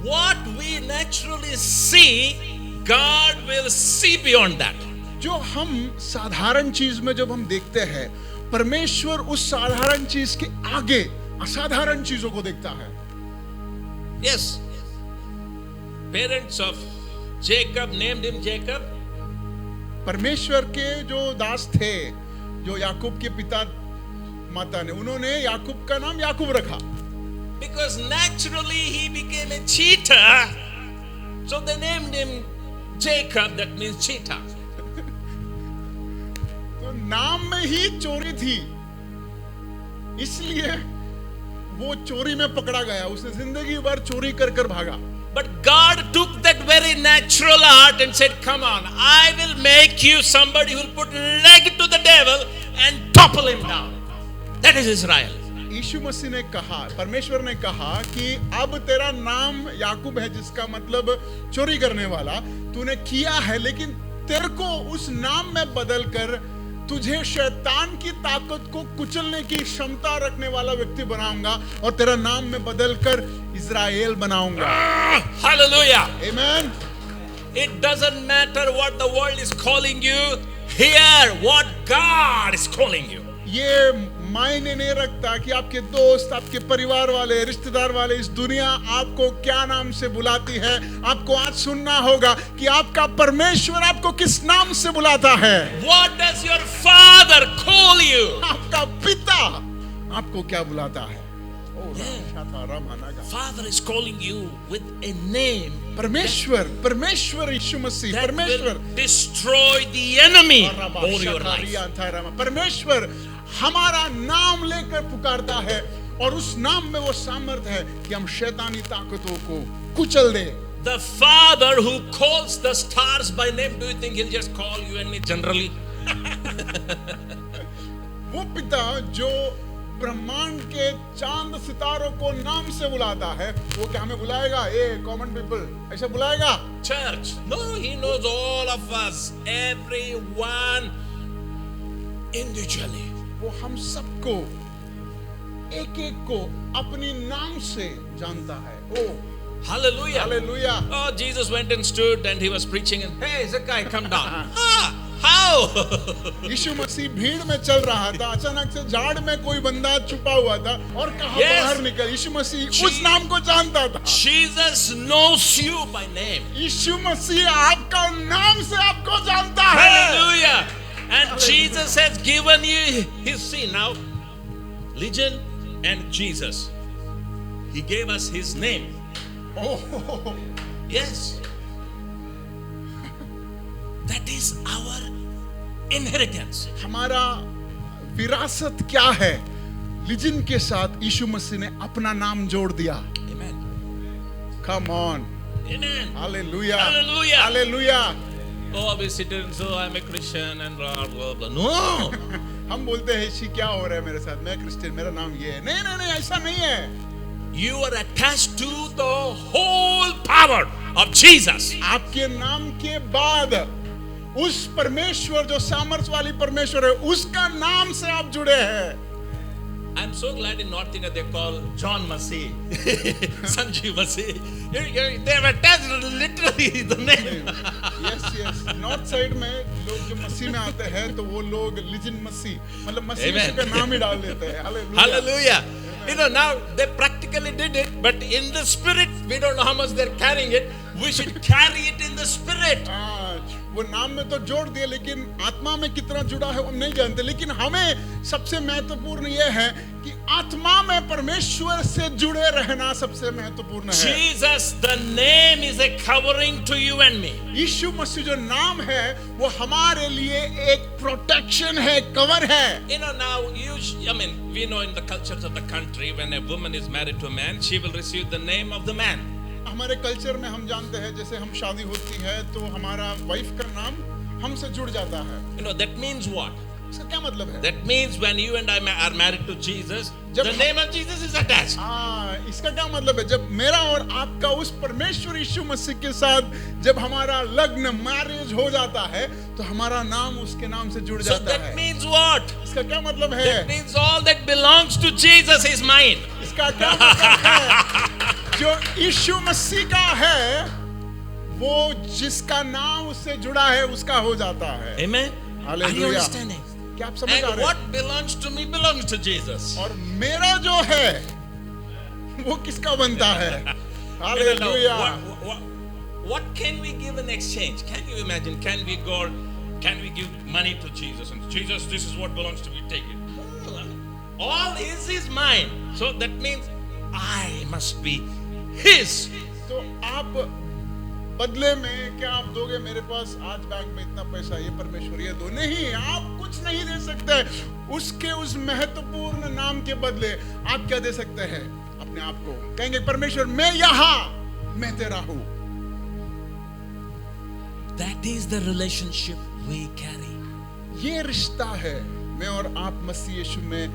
[SPEAKER 2] What we naturally see, God will see beyond that.
[SPEAKER 1] जो हम साधारण चीज में जब हम देखते हैं, परमेश्वर उस साधारण चीज के आगे असाधारण चीजों को देखता है।
[SPEAKER 2] Yes. Parents of Jacob named him Jacob.
[SPEAKER 1] परमेश्वर के जो दास थे, जो याकूब के पिता माता ने, उन्होंने याकूब का नाम याकूब रखा।
[SPEAKER 2] Because naturally he became a cheater. So they named him Jacob, that means cheetah.
[SPEAKER 1] तो नाम में ही चोरी थी, इसलिए वो चोरी में पकड़ा गया। उसने जिंदगी भर चोरी कर कर भागा।
[SPEAKER 2] But God took that very natural heart and said, come on, I will make you somebody who will put leg to the devil and topple him down. That is Israel.
[SPEAKER 1] यीशु मसीह ने कहा, परमेश्वर ने कहा कि अब तेरा नाम याकूब है, जिसका मतलब चोरी करने वाला। तूने किया है, लेकिन तेरे को उस नाम में बदलकर तुझे शैतान की ताकत को कुचलने की क्षमता रखने वाला व्यक्ति बनाऊंगा और तेरा नाम में बदलकर इज़राइल बनाऊंगा।
[SPEAKER 2] Hallelujah.
[SPEAKER 1] आमीन।
[SPEAKER 2] It doesn't matter what the world is calling you. Hear what God is calling you.
[SPEAKER 1] ये मायने नहीं रखता कि आपके दोस्त, आपके परिवार वाले, रिश्तेदार वाले, इस दुनिया आपको क्या नाम से बुलाती है। आपको आज सुनना होगा कि आपका परमेश्वर आपको किस नाम से बुलाता है।
[SPEAKER 2] What does your father call you?
[SPEAKER 1] आपका पिता आपको क्या बुलाता है?
[SPEAKER 2] Father is calling you with a name
[SPEAKER 1] परमेश्वर यीशु मसीह,
[SPEAKER 2] that
[SPEAKER 1] परमेश्वर
[SPEAKER 2] will destroy the enemy over your life.
[SPEAKER 1] परमेश्वर हमारा नाम लेकर पुकारता है और उस नाम में वो सामर्थ्य है कि हम शैतानी ताकतों को कुचल दे.
[SPEAKER 2] The Father who calls the stars by name, do you think he'll just call you and me generally?
[SPEAKER 1] वो पिता जो ब्रह्मांड के चांद सितारों को नाम से बुलाता है, वो क्या हमें बुलाएगा? ए कॉमन पीपल ऐसे बुलाएगा?
[SPEAKER 2] Church, no, he knows all of us, everyone individually.
[SPEAKER 1] वो हम सबको एक एक को अपनी नाम से जानता है. ओ
[SPEAKER 2] Hallelujah.
[SPEAKER 1] Hallelujah.
[SPEAKER 2] Oh, Jesus went and stood and he was preaching and hey, Zacchaeus, come down. How?
[SPEAKER 1] यीशु मसीह भीड़ में चल रहा था, अचानक से झाड़ में कोई बंदा छुपा हुआ था और कहा बाहर निकल. यीशु मसीह उस नाम को जानता था.
[SPEAKER 2] Jesus knows you by name.
[SPEAKER 1] यीशु मसीह आपका नाम से आपको जानता है.
[SPEAKER 2] Hallelujah. And Jesus has given you his see now. Legion and Jesus. He gave us his name.
[SPEAKER 1] Oh,
[SPEAKER 2] Yes. That is our inheritance.
[SPEAKER 1] हमारा विरासत क्या है? लिजिन के साथ यीशु मसीह ने अपना नाम जोड़ दिया.
[SPEAKER 2] Amen.
[SPEAKER 1] Come on.
[SPEAKER 2] Amen.
[SPEAKER 1] Hallelujah.
[SPEAKER 2] Hallelujah.
[SPEAKER 1] Hallelujah.
[SPEAKER 2] Oh, I'll be sitting, so I'm a Christian and blah, blah, blah. No.
[SPEAKER 1] हम बोलते हैं शी क्या हो रहा है मेरे साथ, मैं क्रिश्चियन, मेरा नाम ये है. नहीं नहीं नहीं, ऐसा नहीं है.
[SPEAKER 2] You are attached to the whole power of Jesus.
[SPEAKER 1] आपके नाम के बाद उस परमेश्वर जो सामर्थ्य वाली परमेश्वर है, उसका नाम से आप जुड़े हैं.
[SPEAKER 2] I'm so glad in North India they call John Massey, Sanjeev Massey. They have attached literally the name.
[SPEAKER 1] Yes. North side में लोग जो मसीह में आते हैं तो वो लोग लिजिन मसीह, मतलब मसीह
[SPEAKER 2] Amen.
[SPEAKER 1] का नाम ही डाल देते हैं. Hallelujah.
[SPEAKER 2] Hallelujah. You know, now they practically did it, but in the spirit, we don't know how much they're carrying it. We should carry it in the spirit.
[SPEAKER 1] वो नाम में तो जोड़ दिए, लेकिन आत्मा में कितना जुड़ा है हम नहीं जानते. लेकिन हमें सबसे महत्वपूर्ण ये है कि आत्मा में परमेश्वर से जुड़े रहना सबसे महत्वपूर्ण है.
[SPEAKER 2] Jesus, the name is a covering to you and me.
[SPEAKER 1] यीशु मसीह जो नाम है वो हमारे लिए एक प्रोटेक्शन है, कवर है.
[SPEAKER 2] You know, now we know in the cultures of the country, when a woman is married to a man, she will receive the name of the man.
[SPEAKER 1] हमारे कल्चर में हम जानते हैं, जैसे हम शादी होती है तो हमारा वाइफ का नाम हमसे जुड़ जाता है.
[SPEAKER 2] You know, that means what?
[SPEAKER 1] इसका क्या मतलब है?
[SPEAKER 2] That means when you and I are married to Jesus, the name of Jesus is attached.
[SPEAKER 1] इसका क्या मतलब है? जब मेरा और आपका उस परमेश्वर यीशु मसीह के साथ जब हमारा लग्न मैरिज हो जाता है तो हमारा नाम उसके नाम से जुड़
[SPEAKER 2] So
[SPEAKER 1] जाता
[SPEAKER 2] that
[SPEAKER 1] है.
[SPEAKER 2] means what?
[SPEAKER 1] इसका क्या मतलब है?
[SPEAKER 2] That means all that belongs to Jesus is mine.
[SPEAKER 1] इसका क्या मतलब है? जो यीशु मसीह का है वो जिसका नाम उससे जुड़ा है उसका हो जाता है.
[SPEAKER 2] Amen. Are you
[SPEAKER 1] hallelujah.
[SPEAKER 2] understanding?
[SPEAKER 1] क्या आप समझ आ
[SPEAKER 2] And
[SPEAKER 1] रहे हैं?
[SPEAKER 2] what belongs to me belongs to Jesus.
[SPEAKER 1] और मेरा जो है वो किसका बनता है? Hallelujah.
[SPEAKER 2] What can we give in exchange? Can you imagine? Can we give money to Jesus and Jesus, this is what belongs to me, take it? No, all is mine. So that means I must be his.
[SPEAKER 1] तो आप बदले में क्या आप दोगे? मेरे पास आज बैंक में इतना पैसा, ये परमेश्वर ये दो. नहीं, आप कुछ नहीं दे सकते. उसके उस महत्वपूर्ण नाम के बदले आप क्या दे सकते हैं? अपने आप को. कहेंगे परमेश्वर मैं यहाँ, मैं तेरा हूँ.
[SPEAKER 2] That is the relationship we carry.
[SPEAKER 1] ये रिश्ता है मैं और आप मसीह यीशु में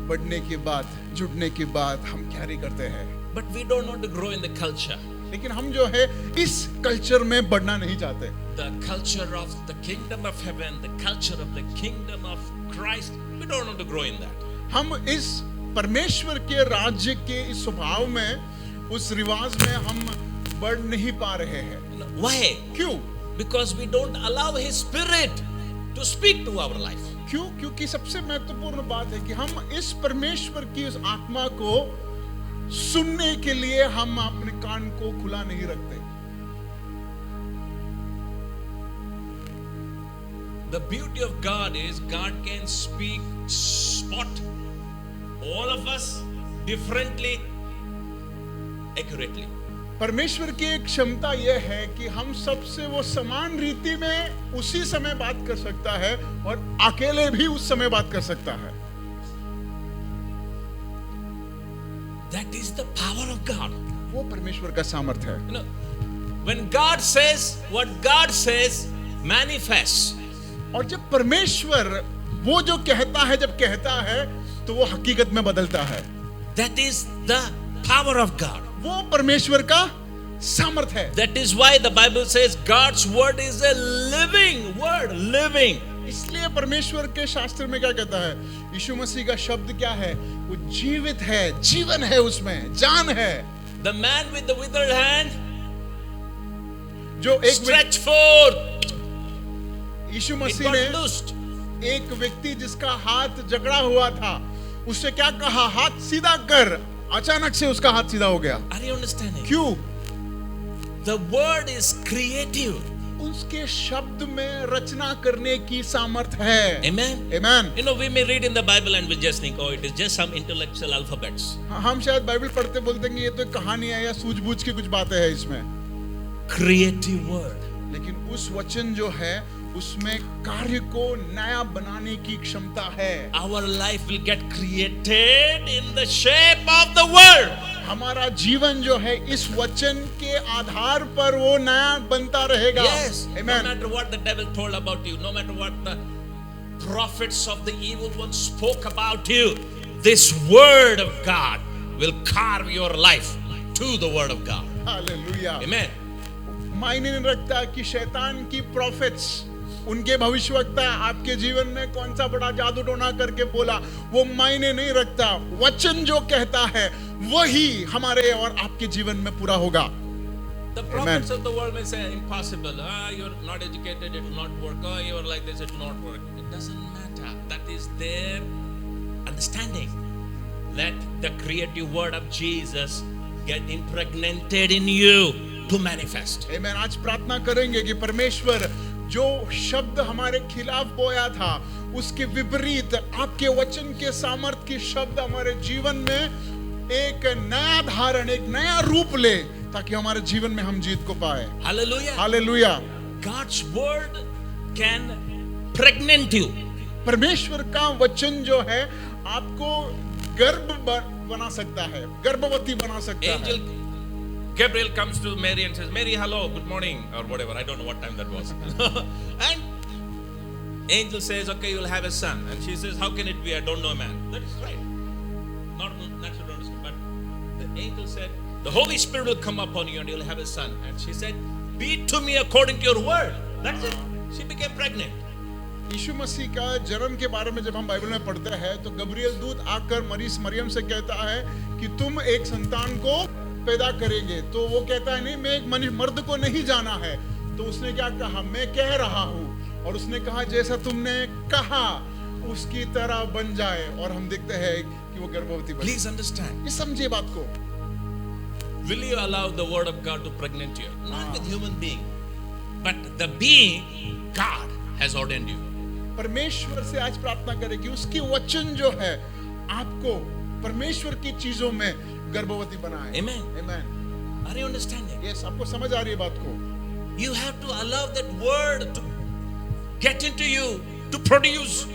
[SPEAKER 1] बढ़ने के बाद, जुड़ने के बाद हम कैरी करते हैं.
[SPEAKER 2] But we don't want to grow in the culture.
[SPEAKER 1] लेकिन हम जो है इस कल्चर में बढ़ना नहीं चाहते.
[SPEAKER 2] The culture of the kingdom of heaven, the culture of the kingdom of Christ, we don't want to grow in that.
[SPEAKER 1] हम इस परमेश्वर के राज्य के इस स्वभाव में, उस रिवाज में हम बढ़ नहीं पा रहे हैं.
[SPEAKER 2] Why?
[SPEAKER 1] क्यों?
[SPEAKER 2] Because we don't allow his spirit to speak to our life.
[SPEAKER 1] क्यों? क्योंकि सबसे महत्वपूर्ण बात है कि हम इस परमेश्वर की उस आत्मा को सुनने के लिए हम अपने कान को खुला नहीं रखते.
[SPEAKER 2] The beauty of God is God can speak, spot all of us differently, accurately.
[SPEAKER 1] परमेश्वर की एक क्षमता यह है कि हम सबसे वो समान रीति में उसी समय बात कर सकता है और अकेले भी उस समय बात कर सकता है.
[SPEAKER 2] That is the power of God.
[SPEAKER 1] वो परमेश्वर का सामर्थ्य है.
[SPEAKER 2] You know, when God says what God says, manifests.
[SPEAKER 1] और जब परमेश्वर वो जो कहता है जब कहता है तो वो हकीकत में बदलता है.
[SPEAKER 2] That is the power of God.
[SPEAKER 1] वो परमेश्वर का सामर्थ्य है.
[SPEAKER 2] That is why the Bible says God's word is a living word, living.
[SPEAKER 1] इसलिए परमेश्वर के शास्त्र में क्या कहता है? यीशु मसीह का शब्द क्या है? वो जीवित है, जीवन है, उसमें जान है.
[SPEAKER 2] The man with the withered hand,
[SPEAKER 1] जो एक
[SPEAKER 2] stretch forth,
[SPEAKER 1] Yeshu
[SPEAKER 2] it
[SPEAKER 1] Masih
[SPEAKER 2] got
[SPEAKER 1] ने
[SPEAKER 2] loosed.
[SPEAKER 1] एक व्यक्ति जिसका हाथ जकड़ा हुआ था उससे क्या कहा? हाथ सीधा कर. अचानक से उसका हाथ सीधा हो गया.
[SPEAKER 2] Are you understanding?
[SPEAKER 1] क्यों?
[SPEAKER 2] The word is creative.
[SPEAKER 1] उसके शब्द में रचना करने की सामर्थ है.
[SPEAKER 2] Amen.
[SPEAKER 1] Amen.
[SPEAKER 2] You know, we may read in the Bible and we just think, oh, it is just some intellectual alphabets.
[SPEAKER 1] हम शायद बाइबल पढ़ते बोलते हैं कि ये तो एक कहानी है या सूझबूझ की कुछ बातें हैं इसमें.
[SPEAKER 2] Creative word.
[SPEAKER 1] लेकिन उस वचन जो है उसमें कार्य को नया बनाने की क्षमता है.
[SPEAKER 2] Our life will get created in the shape of the word.
[SPEAKER 1] हमारा जीवन जो है इस वचन के आधार पर वो नया बनता रहेगा.
[SPEAKER 2] Yes.
[SPEAKER 1] Amen.
[SPEAKER 2] No matter what the devil told about you, no matter what the prophets of the evil one spoke about you, this word of God will carve your life to the word of God.
[SPEAKER 1] Hallelujah.
[SPEAKER 2] Amen.
[SPEAKER 1] मायने नहीं रखता कि शैतान की प्रॉफिट्स उनके भविष्यवक्ता आपके जीवन में कौन सा बड़ा जादू टोना करके बोला, वो मायने नहीं रखता. वचन जो कहता है वही हमारे और आपके जीवन में पूरा होगा.
[SPEAKER 2] The prophets of the world may say impossible. You're not educated, it will not work. Oh, you're like this, it will not work. It doesn't matter. That is their understanding. Let the creative word of Jesus get impregnated in you to manifest.
[SPEAKER 1] Amen. आज प्रार्थना करेंगे कि परमेश्वर जो शब्द हमारे खिलाफ बोया था उसके विपरीत आपके वचन के सामर्थ के शब्द हमारे जीवन में एक नया धारण, एक नया रूप ले ताकि हमारे जीवन में हम जीत को पाए.
[SPEAKER 2] Hallelujah.
[SPEAKER 1] Hallelujah.
[SPEAKER 2] God's word can pregnant you.
[SPEAKER 1] परमेश्वर का वचन जो है आपको गर्भ बना सकता है, गर्भवती बना सकता
[SPEAKER 2] Angel
[SPEAKER 1] है.
[SPEAKER 2] Gabriel comes to Mary and says, Mary, hello, good morning, or whatever. I don't know what time that was. And angel says, okay, you'll have a son. And she says, how can it be? I don't know a man. That is right. Not natural to understand. But the angel said, the Holy Spirit will come upon you and you'll have a son. And she said, be it to me according to your word. That's it. She became pregnant.
[SPEAKER 1] यीशु मसीह का जन्म के बारे में जब हम बाइबल में पढ़ते हैं तो गब्रिएल दूत आकर मरियम से कहता है कि तुम एक संतान को पैदा करेंगे. तो वो कहता है नहीं, मैं एक मर्द को नहीं जाना है. तो उसने क्या कहा? मैं कह रहा हूँ. और उसने कहा जैसा तुमने कहा उसकी तरह बन जाए. और हम देखते हैं कि वो गर्भवती बनी.
[SPEAKER 2] Please understand.
[SPEAKER 1] ये समझिए बात को.
[SPEAKER 2] Will you allow the word of God to pregnant you? Not with human being, but the being God has ordained you.
[SPEAKER 1] परमेश्वर से आज प्रार्थना करें कि उसकी वचन जो है आपको परमेश्वर की चीजों में गर्भवती बनाए.
[SPEAKER 2] Amen.
[SPEAKER 1] Amen.
[SPEAKER 2] Are you understanding?
[SPEAKER 1] Yes, आपको समझ आ रही है बात को.
[SPEAKER 2] You have to allow that word to get into you, to produce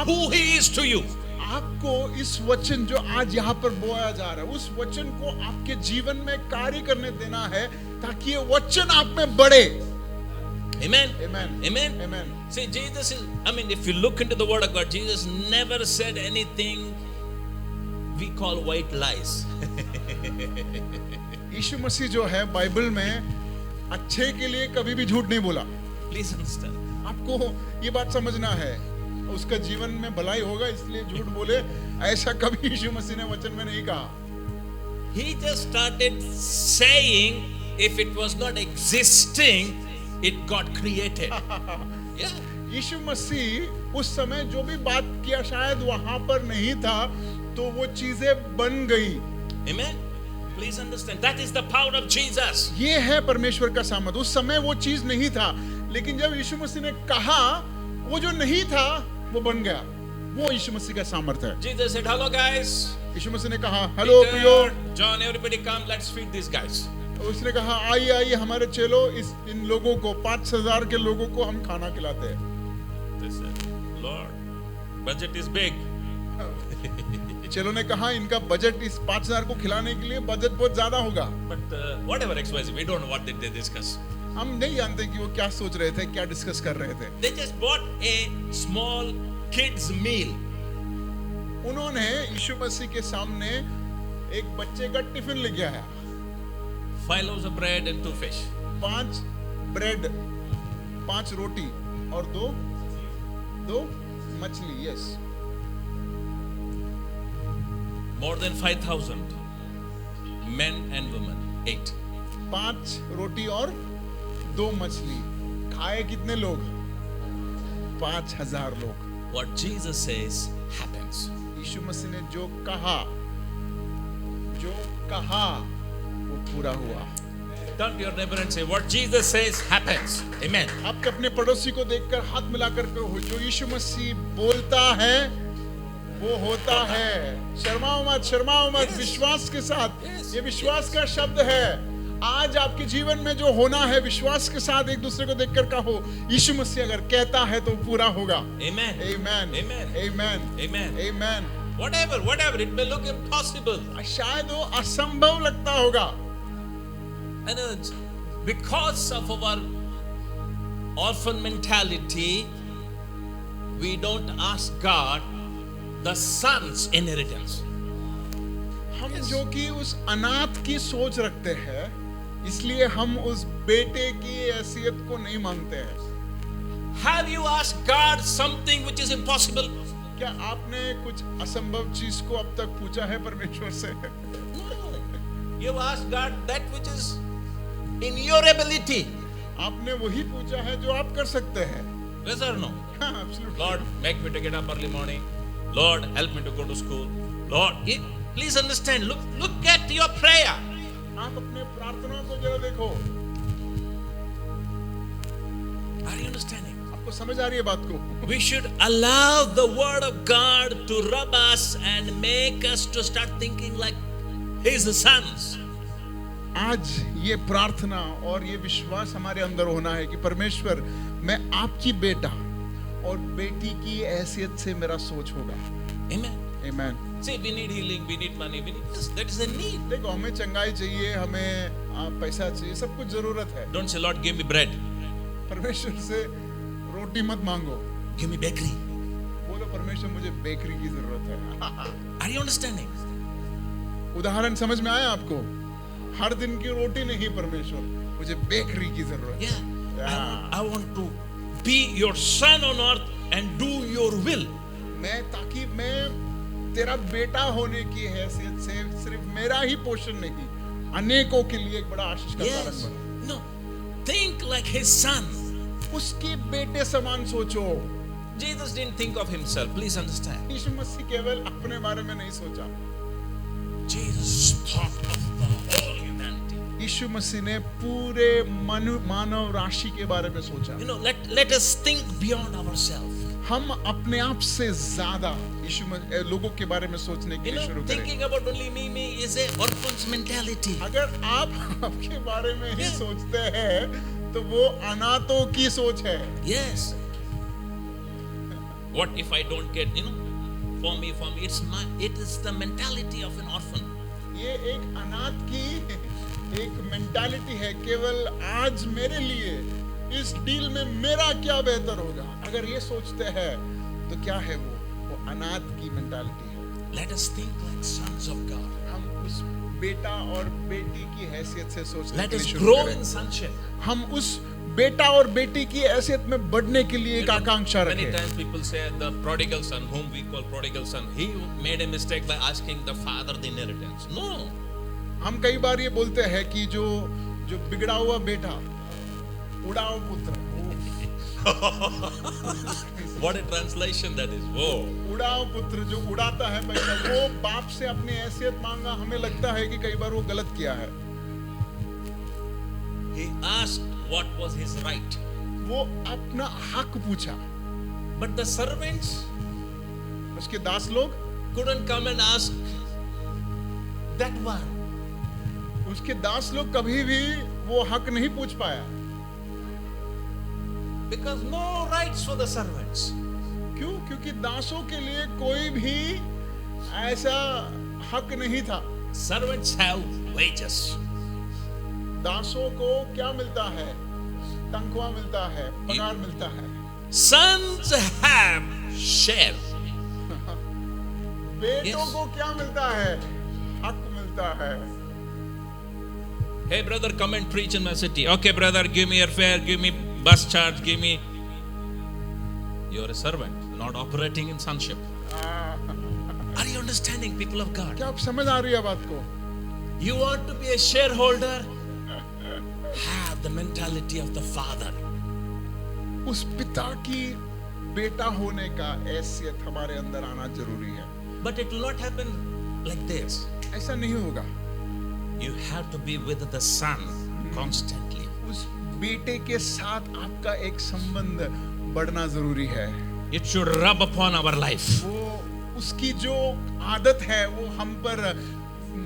[SPEAKER 2] who he is to you.
[SPEAKER 1] आपको इस वचन जो आज यहाँ पर बोया जा रहा है उस वचन को आपके जीवन में कार्य करने देना है ताकि ये वचन आप में बढ़े.
[SPEAKER 2] Amen.
[SPEAKER 1] Amen.
[SPEAKER 2] Amen.
[SPEAKER 1] Amen.
[SPEAKER 2] See, Jesus is, if you look into the word of God, Jesus never said anything we call white lies.
[SPEAKER 1] यीशु मसीह जो है बाइबल में अच्छे के लिए कभी भी झूठ नहीं बोला.
[SPEAKER 2] Please understand.
[SPEAKER 1] आपको ये बात समझना है. उसका जीवन में भलाई होगा इसलिए झूठ बोले, ऐसा कभी यीशु मसीह ने वचन में नहीं कहा.
[SPEAKER 2] He just started saying if it was not existing, it got created. Yeah.
[SPEAKER 1] यीशु मसीह उस समय जो भी बात किया शायद वहां पर नहीं था तो वो चीजें बन गई.
[SPEAKER 2] Amen. Please understand. That is the power of Jesus.
[SPEAKER 1] ये है परमेश्वर का सामर्थ. उस समय वो चीज नहीं था लेकिन जब यीशु मसीह ने कहा वो जो नहीं था वो बन गया. वो यीशु मसीह का सामर्थ है.
[SPEAKER 2] Jesus said, hello guys.
[SPEAKER 1] यीशु मसीह ने कहा, हेलो प्रियो,
[SPEAKER 2] Peter, John, everybody come, let's feed these guys.
[SPEAKER 1] उसने कहा, आइए आइए हमारे चेलो, इन लोगों को 5,000 के लोगों को हम खाना खिलाते हैं।
[SPEAKER 2] They said, Lord, budget is big.
[SPEAKER 1] चेलो ने कहा, इनका बजट इस 5,000 को खिलाने के लिए बजट बहुत ज्यादा होगा।
[SPEAKER 2] But whatever XYZ, we don't know what did they discuss.
[SPEAKER 1] हम नहीं जानते कि वो क्या सोच रहे थे, क्या डिस्कस कर रहे थे।
[SPEAKER 2] They just bought a small kids meal.
[SPEAKER 1] उन्होंने यीशु मसीह के सामने एक बच्चे का टिफिन लेके आया,
[SPEAKER 2] 5 loaves of bread and 2 fish.
[SPEAKER 1] 5 bread, 5 रोटी और दो मछली। Yes,
[SPEAKER 2] More than 5,000 men and women ate.
[SPEAKER 1] 5 रोटी और 2 मछली। खाए कितने लोग? 5,000 लोग।
[SPEAKER 2] What Jesus says happens.
[SPEAKER 1] यीशु मसीह ने जो कहा वो पूरा हुआ।
[SPEAKER 2] Turn to your neighbor and say, what Jesus says happens. Amen.
[SPEAKER 1] आप अपने पड़ोसी को देखकर हाथ मिलाकर कहो, जो यीशु मसीह बोलता है वो होता है। शर्माओ मत,
[SPEAKER 2] Yes.
[SPEAKER 1] विश्वास के साथ।
[SPEAKER 2] Yes.
[SPEAKER 1] ये विश्वास का शब्द है। आज आपके जीवन में जो होना है, विश्वास के साथ एक दूसरे को देखकर कहो, यीशु मसीह अगर कहता है तो पूरा होगा।
[SPEAKER 2] Amen.
[SPEAKER 1] Amen.
[SPEAKER 2] Amen.
[SPEAKER 1] Amen.
[SPEAKER 2] Amen.
[SPEAKER 1] Amen.
[SPEAKER 2] Whatever, it may look impossible.
[SPEAKER 1] शायद वो असंभव लगता होगा,
[SPEAKER 2] And because of our orphan mentality, we don't ask God the son's inheritance.
[SPEAKER 1] हम जो कि उस अनाथ की सोच रखते हैं, इसलिए हम उस बेटे की हैसियत को नहीं मांगते हैं।
[SPEAKER 2] Have you asked God something which is impossible?
[SPEAKER 1] क्या आपने कुछ असंभव चीज को अब तक पूछा है परमेश्वर से?
[SPEAKER 2] No. You've asked God that which is in your ability.
[SPEAKER 1] आपने वही पूछा है जो आप कर सकते हैं।
[SPEAKER 2] Yes or no?
[SPEAKER 1] हाँ, absolutely.
[SPEAKER 2] Lord, make me to get up early morning. Lord, help me to go to school. Lord, please understand. Look at your prayer.
[SPEAKER 1] आप अपने प्रार्थना को जरा देखो।
[SPEAKER 2] Are you understanding?
[SPEAKER 1] आपको समझ आ रही है बात को?
[SPEAKER 2] We should allow the word of God to rub us and make us to start thinking like His sons.
[SPEAKER 1] आज ये प्रार्थना और ये विश्वास हमारे अंदर होना है कि परमेश्वर, मैं आपकी बेटा और बेटी की हैसियत से मेरा सोच होगा।
[SPEAKER 2] Amen.
[SPEAKER 1] Amen.
[SPEAKER 2] See, we need healing, we need money, yes, that is a need.
[SPEAKER 1] देखो, हमें चंगाई चाहिए, हमें पैसा चाहिए, सब कुछ जरूरत है।
[SPEAKER 2] Don't say, Lord, give me bread.
[SPEAKER 1] परमेश्वर से रोटी मत मांगो,
[SPEAKER 2] Give me bakery.
[SPEAKER 1] बोलो परमेश्वर मुझे बेकरी की जरूरत है।
[SPEAKER 2] Are you understanding?
[SPEAKER 1] उदाहरण समझ में आया आपको? हर दिन की रोटी नहीं परमेश्वर, मुझे बेकरी की जरूरत है।
[SPEAKER 2] Yeah. I want to be your son on earth and do your will.
[SPEAKER 1] ताकि मैं तेरा बेटा होने की हैसियत से सिर्फ मेरा ही पोषण नहीं, अनेकों के लिए एक बड़ा आशीष का कारण
[SPEAKER 2] Yes.
[SPEAKER 1] बनूं।
[SPEAKER 2] No. Think like his son.
[SPEAKER 1] उसके बेटे समान सोचो।
[SPEAKER 2] Jesus didn't think of himself. Please understand.
[SPEAKER 1] यीशु मसीह केवल अपने बारे में नहीं सोचा,
[SPEAKER 2] Jesus thought of the whole humanity.
[SPEAKER 1] यीशु मसीह ने पूरे मानव राशि के बारे में सोचा।
[SPEAKER 2] You know, let us think beyond ourselves.
[SPEAKER 1] हम अपने आप से ज्यादा लोगों के बारे में सोचने के
[SPEAKER 2] You
[SPEAKER 1] लिए
[SPEAKER 2] know,
[SPEAKER 1] शुरू करें।
[SPEAKER 2] thinking about only me is a orphan's mentality.
[SPEAKER 1] अगर आप आपके बारे में ही
[SPEAKER 2] Yeah.
[SPEAKER 1] सोचते हैं तो वो अनाथों की सोच है।
[SPEAKER 2] Yes. What if I don't get, for me, it is the mentality of an orphan.
[SPEAKER 1] ये एक अनाथ की एक मेंटालिटी है, केवल आज मेरे लिए इस डील में मेरा क्या बेहतर होगा। अगर ये सोचते हैं तो क्या है वो अनाथ की मेंटालिटी है।
[SPEAKER 2] Let us think like sons of God.
[SPEAKER 1] हम उस बेटा और बेटी की हैसियत से सोचने
[SPEAKER 2] Let
[SPEAKER 1] के
[SPEAKER 2] us
[SPEAKER 1] लिए शुरू
[SPEAKER 2] grow
[SPEAKER 1] करें।
[SPEAKER 2] in sonship.
[SPEAKER 1] हम उस बेटा और बेटी की हैसियत में बढ़ने के लिए एक आकांक्षा
[SPEAKER 2] Many
[SPEAKER 1] रखें।
[SPEAKER 2] times people say the prodigal son, whom we call prodigal son, he made a mistake by asking the father the inheritance. No.
[SPEAKER 1] हम कई बार ये बोलते हैं कि जो बिगड़ा हुआ बेटा, उड़ाओ पुत्र,
[SPEAKER 2] What a translation that is. Whoa.
[SPEAKER 1] उड़ाओ पुत्र जो उड़ाता है पैसा, वो बाप से अपनी हैसियत मांगा। हमें लगता है कि कई बार वो गलत किया है।
[SPEAKER 2] He asked what was his right.
[SPEAKER 1] वो अपना हक पूछा,
[SPEAKER 2] But the servants
[SPEAKER 1] उसके दास लोग
[SPEAKER 2] couldn't come and ask that one.
[SPEAKER 1] उसके दास लोग कभी भी वो हक नहीं पूछ पाया,
[SPEAKER 2] Because no rights for the servants.
[SPEAKER 1] क्यों? क्योंकि दासों के लिए कोई भी ऐसा हक नहीं था।
[SPEAKER 2] Servants have wages.
[SPEAKER 1] दासों को क्या मिलता है? तनख्वाह मिलता है, पगार मिलता है।
[SPEAKER 2] Sons have share.
[SPEAKER 1] बेटों
[SPEAKER 2] Yes.
[SPEAKER 1] को क्या मिलता है? हक मिलता है।
[SPEAKER 2] Hey brother, come and preach in my city. Okay brother, give me airfare, give me bus charge, give me. You're a servant, not operating in sonship. Are you understanding, people of God?
[SPEAKER 1] क्या आप समझ आ रही है बात को?
[SPEAKER 2] You want to be a shareholder? Have the mentality of the father.
[SPEAKER 1] उस पिता की बेटा होने का हैसियत हमारे अंदर आना जरूरी है।
[SPEAKER 2] But it will not happen like this.
[SPEAKER 1] ऐसा नहीं होगा।
[SPEAKER 2] You have to be with the son constantly.
[SPEAKER 1] उस बेटे के साथ आपका एक संबंध बढ़ना जरूरी है।
[SPEAKER 2] It should rub upon our life.
[SPEAKER 1] वो उसकी जो आदत है वो हम पर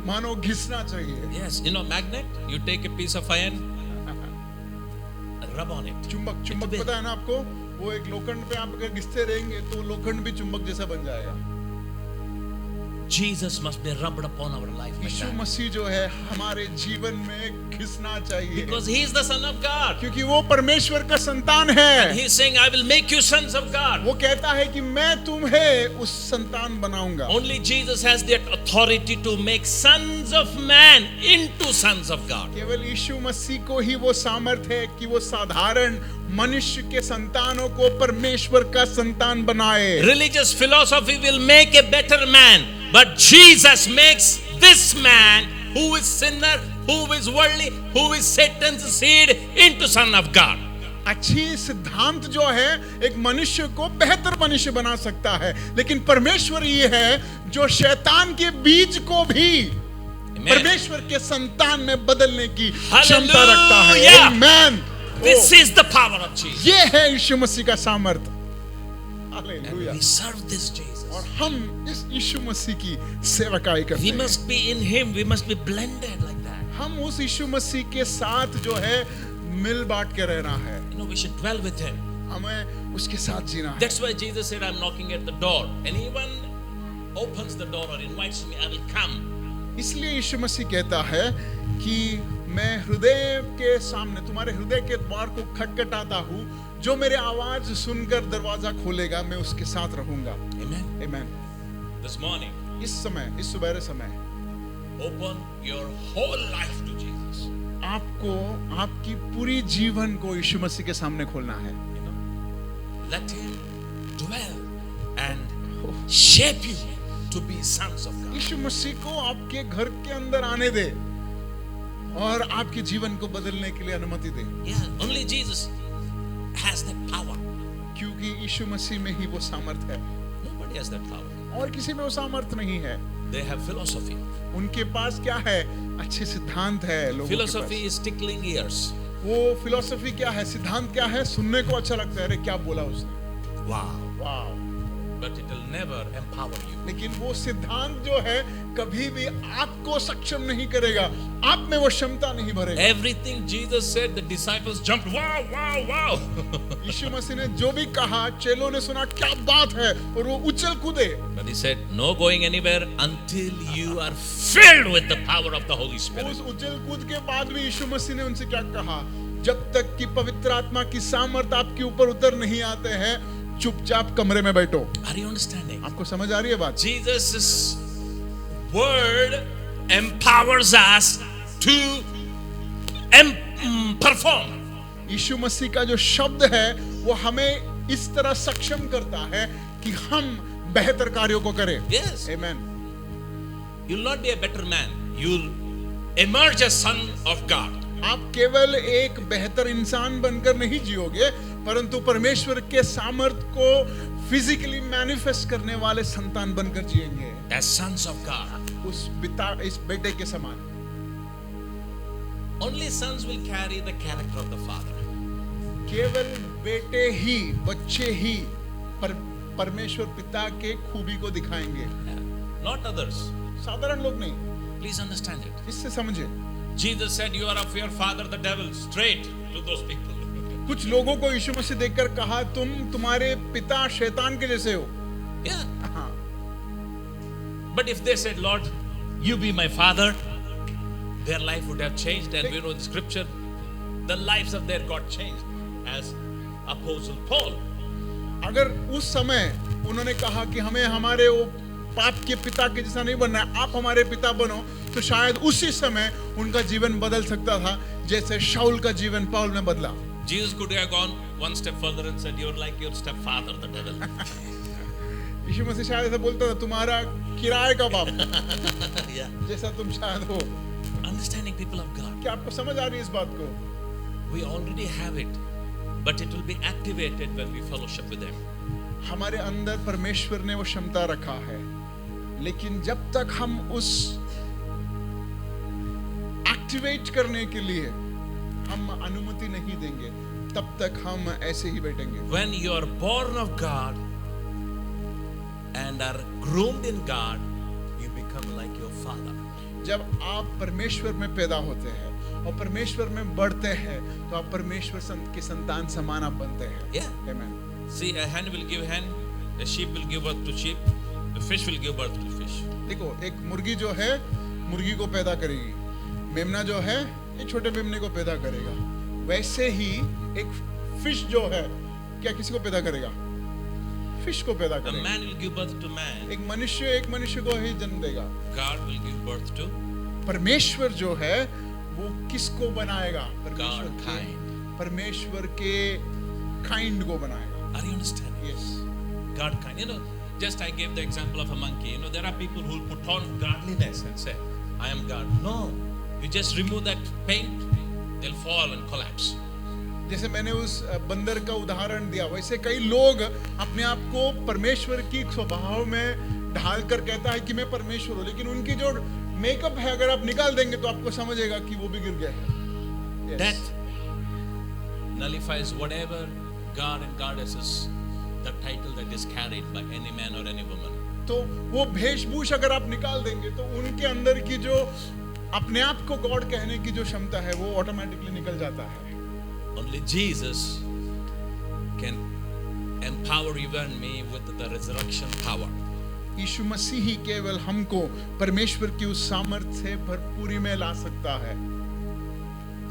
[SPEAKER 1] मानो घिसना चाहिए।
[SPEAKER 2] Yes, you know magnet. You take a piece of iron, rub on it.
[SPEAKER 1] चुंबक, चुंबक
[SPEAKER 2] It will-
[SPEAKER 1] पता है ना आपको? वो एक लोखंड पे आप अगर घिसते रहेंगे तो लोखंड भी चुंबक जैसा बन जाएगा।
[SPEAKER 2] Jesus must be rubbed upon our life like
[SPEAKER 1] Yeshu
[SPEAKER 2] that.
[SPEAKER 1] मसीह जो है हमारे जीवन में घिसना चाहिए,
[SPEAKER 2] Because he is the son of God.
[SPEAKER 1] क्योंकि वो परमेश्वर का संतान है।
[SPEAKER 2] He is saying, I will make you sons of God.
[SPEAKER 1] वो कहता है कि मैं तुम्हें उस संतान बनाऊंगा।
[SPEAKER 2] Only Jesus has that authority to make sons of man into sons of God.
[SPEAKER 1] केवल यीशु मसीह को ही वो सामर्थ है कि वो साधारण मनुष्य के संतानों को परमेश्वर का संतान बनाए।
[SPEAKER 2] Religious philosophy will make a better man, but Jesus makes this man who is sinner, who is worldly, who is Satan's seed into son of God.
[SPEAKER 1] अच्छी सिद्धांत जो है एक मनुष्य को बेहतर मनुष्य बना सकता है, लेकिन परमेश्वर ये है जो शैतान के बीज को भी
[SPEAKER 2] Amen.
[SPEAKER 1] परमेश्वर के संतान में बदलने की क्षमता रखता है।
[SPEAKER 2] Hallelujah.
[SPEAKER 1] Amen.
[SPEAKER 2] This is the power of Jesus.
[SPEAKER 1] ये है यीशु मसीह का सामर्थ।
[SPEAKER 2] And
[SPEAKER 1] hallelujah.
[SPEAKER 2] we serve this Jesus.
[SPEAKER 1] और हम इस यीशु मसीह की सेवकाई करते
[SPEAKER 2] We
[SPEAKER 1] हैं।
[SPEAKER 2] must be in him. We must be blended like that.
[SPEAKER 1] हम उस यीशु मसीह के साथ जो है मिल बांट के रहना है,
[SPEAKER 2] You know, we should dwell with him.
[SPEAKER 1] हमें उसके साथ जीना है।
[SPEAKER 2] That's why Jesus said, I'm knocking at the door. Anyone opens the door or invites me, I will come.
[SPEAKER 1] इसलिए यीशु मसीह कहता है कि मैं हृदय के सामने तुम्हारे हृदय के द्वार को खटखटाता हूँ, जो मेरे आवाज सुनकर दरवाजा खोलेगा मैं उसके साथ रहूंगा।
[SPEAKER 2] Amen.
[SPEAKER 1] आमेन।
[SPEAKER 2] This morning,
[SPEAKER 1] इस समय, इस सुबह समय
[SPEAKER 2] open your whole life to Jesus.
[SPEAKER 1] आपको आपकी पूरी जीवन को यीशु मसीह के सामने खोलना है।
[SPEAKER 2] You know, let him dwell and shape you to be sons of God.
[SPEAKER 1] यीशु मसीह को आपके घर के अंदर आने दे और आपके जीवन को बदलने के लिए अनुमति दे,
[SPEAKER 2] Yeah, only Jesus has that power.
[SPEAKER 1] क्योंकि यीशु मसीह में ही वो सामर्थ है,
[SPEAKER 2] Nobody has that power.
[SPEAKER 1] और किसी में वो सामर्थ नहीं है।
[SPEAKER 2] They have philosophy.
[SPEAKER 1] उनके पास क्या है? अच्छे सिद्धांत है लोगों के
[SPEAKER 2] Philosophy is tickling ears.
[SPEAKER 1] पास। वो फिलोसफी क्या है? सिद्धांत क्या है? सुनने को अच्छा लगता है, अरे क्या बोला उसने,
[SPEAKER 2] Wow.
[SPEAKER 1] वाह।
[SPEAKER 2] But it will never empower you.
[SPEAKER 1] लेकिन वो सिद्धांत जो है कभी भी आपको सक्षम नहीं करेगा, आप में वो क्षमता नहीं भरेगा।
[SPEAKER 2] Everything Jesus said, the disciples jumped. Wow, wow, wow.
[SPEAKER 1] यीशु मसीह ने जो भी कहा चेलों ने सुना, क्या बात है, और वो उछल कूदे।
[SPEAKER 2] But he said, no going anywhere until you are filled with the power of the Holy Spirit.
[SPEAKER 1] उस उछल कूद के बाद भी यीशु मसीह ने उनसे क्या कहा? जब तक कि पवित्र आत्मा की सामर्थ आपके ऊपर उतर नहीं आते हैं, चुपचाप कमरे में बैठो।
[SPEAKER 2] Are you understanding?
[SPEAKER 1] आपको समझ आ रही है बात?
[SPEAKER 2] Jesus' word empowers us to perform.
[SPEAKER 1] यीशु मसीह का जो शब्द है वो हमें इस तरह सक्षम करता है कि हम बेहतर कार्यों को करें।
[SPEAKER 2] Yes.
[SPEAKER 1] Amen.
[SPEAKER 2] You'll not be a better man. You'll emerge a son of God.
[SPEAKER 1] आप केवल एक बेहतर इंसान बनकर नहीं जियोगे, परंतु परमेश्वर के सामर्थ को फिजिकली मैनिफेस्ट करने वाले संतान बनकर जिएंगे,
[SPEAKER 2] As sons of God.
[SPEAKER 1] इस बेटे के समान।
[SPEAKER 2] Only sons will carry the character of the father.
[SPEAKER 1] केवल बेटे ही, बच्चे ही परमेश्वर पिता के खूबी को दिखाएंगे,
[SPEAKER 2] Not others.
[SPEAKER 1] साधारण लोग नहीं।
[SPEAKER 2] Please understand it.
[SPEAKER 1] इससे समझे।
[SPEAKER 2] Jesus said, "You are of your father, the devil." Straight to those people.
[SPEAKER 1] कुछ लोगों को यीशु मसीह देखकर कहा, तुम तुम्हारे पिता शैतान के जैसे हो।
[SPEAKER 2] Yeah.
[SPEAKER 1] हाँ।
[SPEAKER 2] But if they said, "Lord, you be my father," their life would have changed. And we know the scripture, the lives of their God changed. As Apostle Paul.
[SPEAKER 1] अगर उस समय उन्होंने कहा कि हमें हमारे वो पाप के पिता के जैसा नहीं बनना है, आप हमारे पिता बनो, तो शायद उसी समय उनका जीवन बदल सकता था, जैसे शाऊल का जीवन पौल में बदला।
[SPEAKER 2] Jesus could have gone one step further and said, "You're like your stepfather, the devil."
[SPEAKER 1] यीशु मसीह शायद ऐसा बोलता था, तुम्हारा किराए का बाप
[SPEAKER 2] Yeah.
[SPEAKER 1] जैसा तुम शायद हो।
[SPEAKER 2] Understanding, people of God,
[SPEAKER 1] क्या आपको समझ आ रही है इस बात को?
[SPEAKER 2] we already have it, but it will be activated when we fellowship with Him.
[SPEAKER 1] हमारे अंदर परमेश्वर ने वो क्षमता रखा है, लेकिन जब तक हम उस एक्टिवेट करने के लिए हम अनुमति नहीं देंगे, तब तक हम ऐसे ही बैठेंगे।
[SPEAKER 2] When you are born of God and are groomed in God, you become like your Father.
[SPEAKER 1] जब आप परमेश्वर में पैदा होते हैं और परमेश्वर में बढ़ते हैं, तो आप परमेश्वर के संतान समान आप बनते हैं।
[SPEAKER 2] Yeah.
[SPEAKER 1] Amen.
[SPEAKER 2] See, a hen will give hen, a sheep will give birth to sheep, a fish will give birth to fish.
[SPEAKER 1] देखो, एक मुर्गी जो है मुर्गी को पैदा करेगी, मेमना जो है एक छोटे मेमने को पैदा करेगा। वैसे ही एक फिश जो है क्या किसी को पैदा करेगा? फिश को पैदा
[SPEAKER 2] A
[SPEAKER 1] करेगा।
[SPEAKER 2] man will give birth to man.
[SPEAKER 1] एक मनुष्य को ही जन्म देगा।
[SPEAKER 2] God will give birth to
[SPEAKER 1] परमेश्वर जो है वो किसको बनाएगा?
[SPEAKER 2] God
[SPEAKER 1] परमेश्वर के काइंड को बनाएगा।
[SPEAKER 2] Are you understanding?
[SPEAKER 1] Yes.
[SPEAKER 2] God kind. You know, just I gave the example of a monkey. You know, there are people who will put on godliness and say, "I am God." No, you just remove that paint, they'll fall and collapse.
[SPEAKER 1] जैसे मैंने उस बंदर का उदाहरण दिया, वैसे कई लोग अपने आप को परमेश्वर की स्वभाव में ढाल कर कहता है कि मैं परमेश्वर हूँ, लेकिन उनकी जो मेकअप है अगर आप निकाल देंगे तो आपको समझेगा कि वो भी गिर गया है। Yes.
[SPEAKER 2] Death nullifies whatever God and goddesses, the title that is carried by any man or any woman.
[SPEAKER 1] तो वो वेशभूषा अगर आप निकाल देंगे तो उनके अंदर की जो अपने आप को गॉड कहने की जो क्षमता है वो ऑटोमेटिकली निकल जाता है।
[SPEAKER 2] Only Jesus can empower you and me with the resurrection power.
[SPEAKER 1] यीशु मसीह ही केवल हमको परमेश्वर की उस सामर्थ्य से भरपूरी में ला सकता है।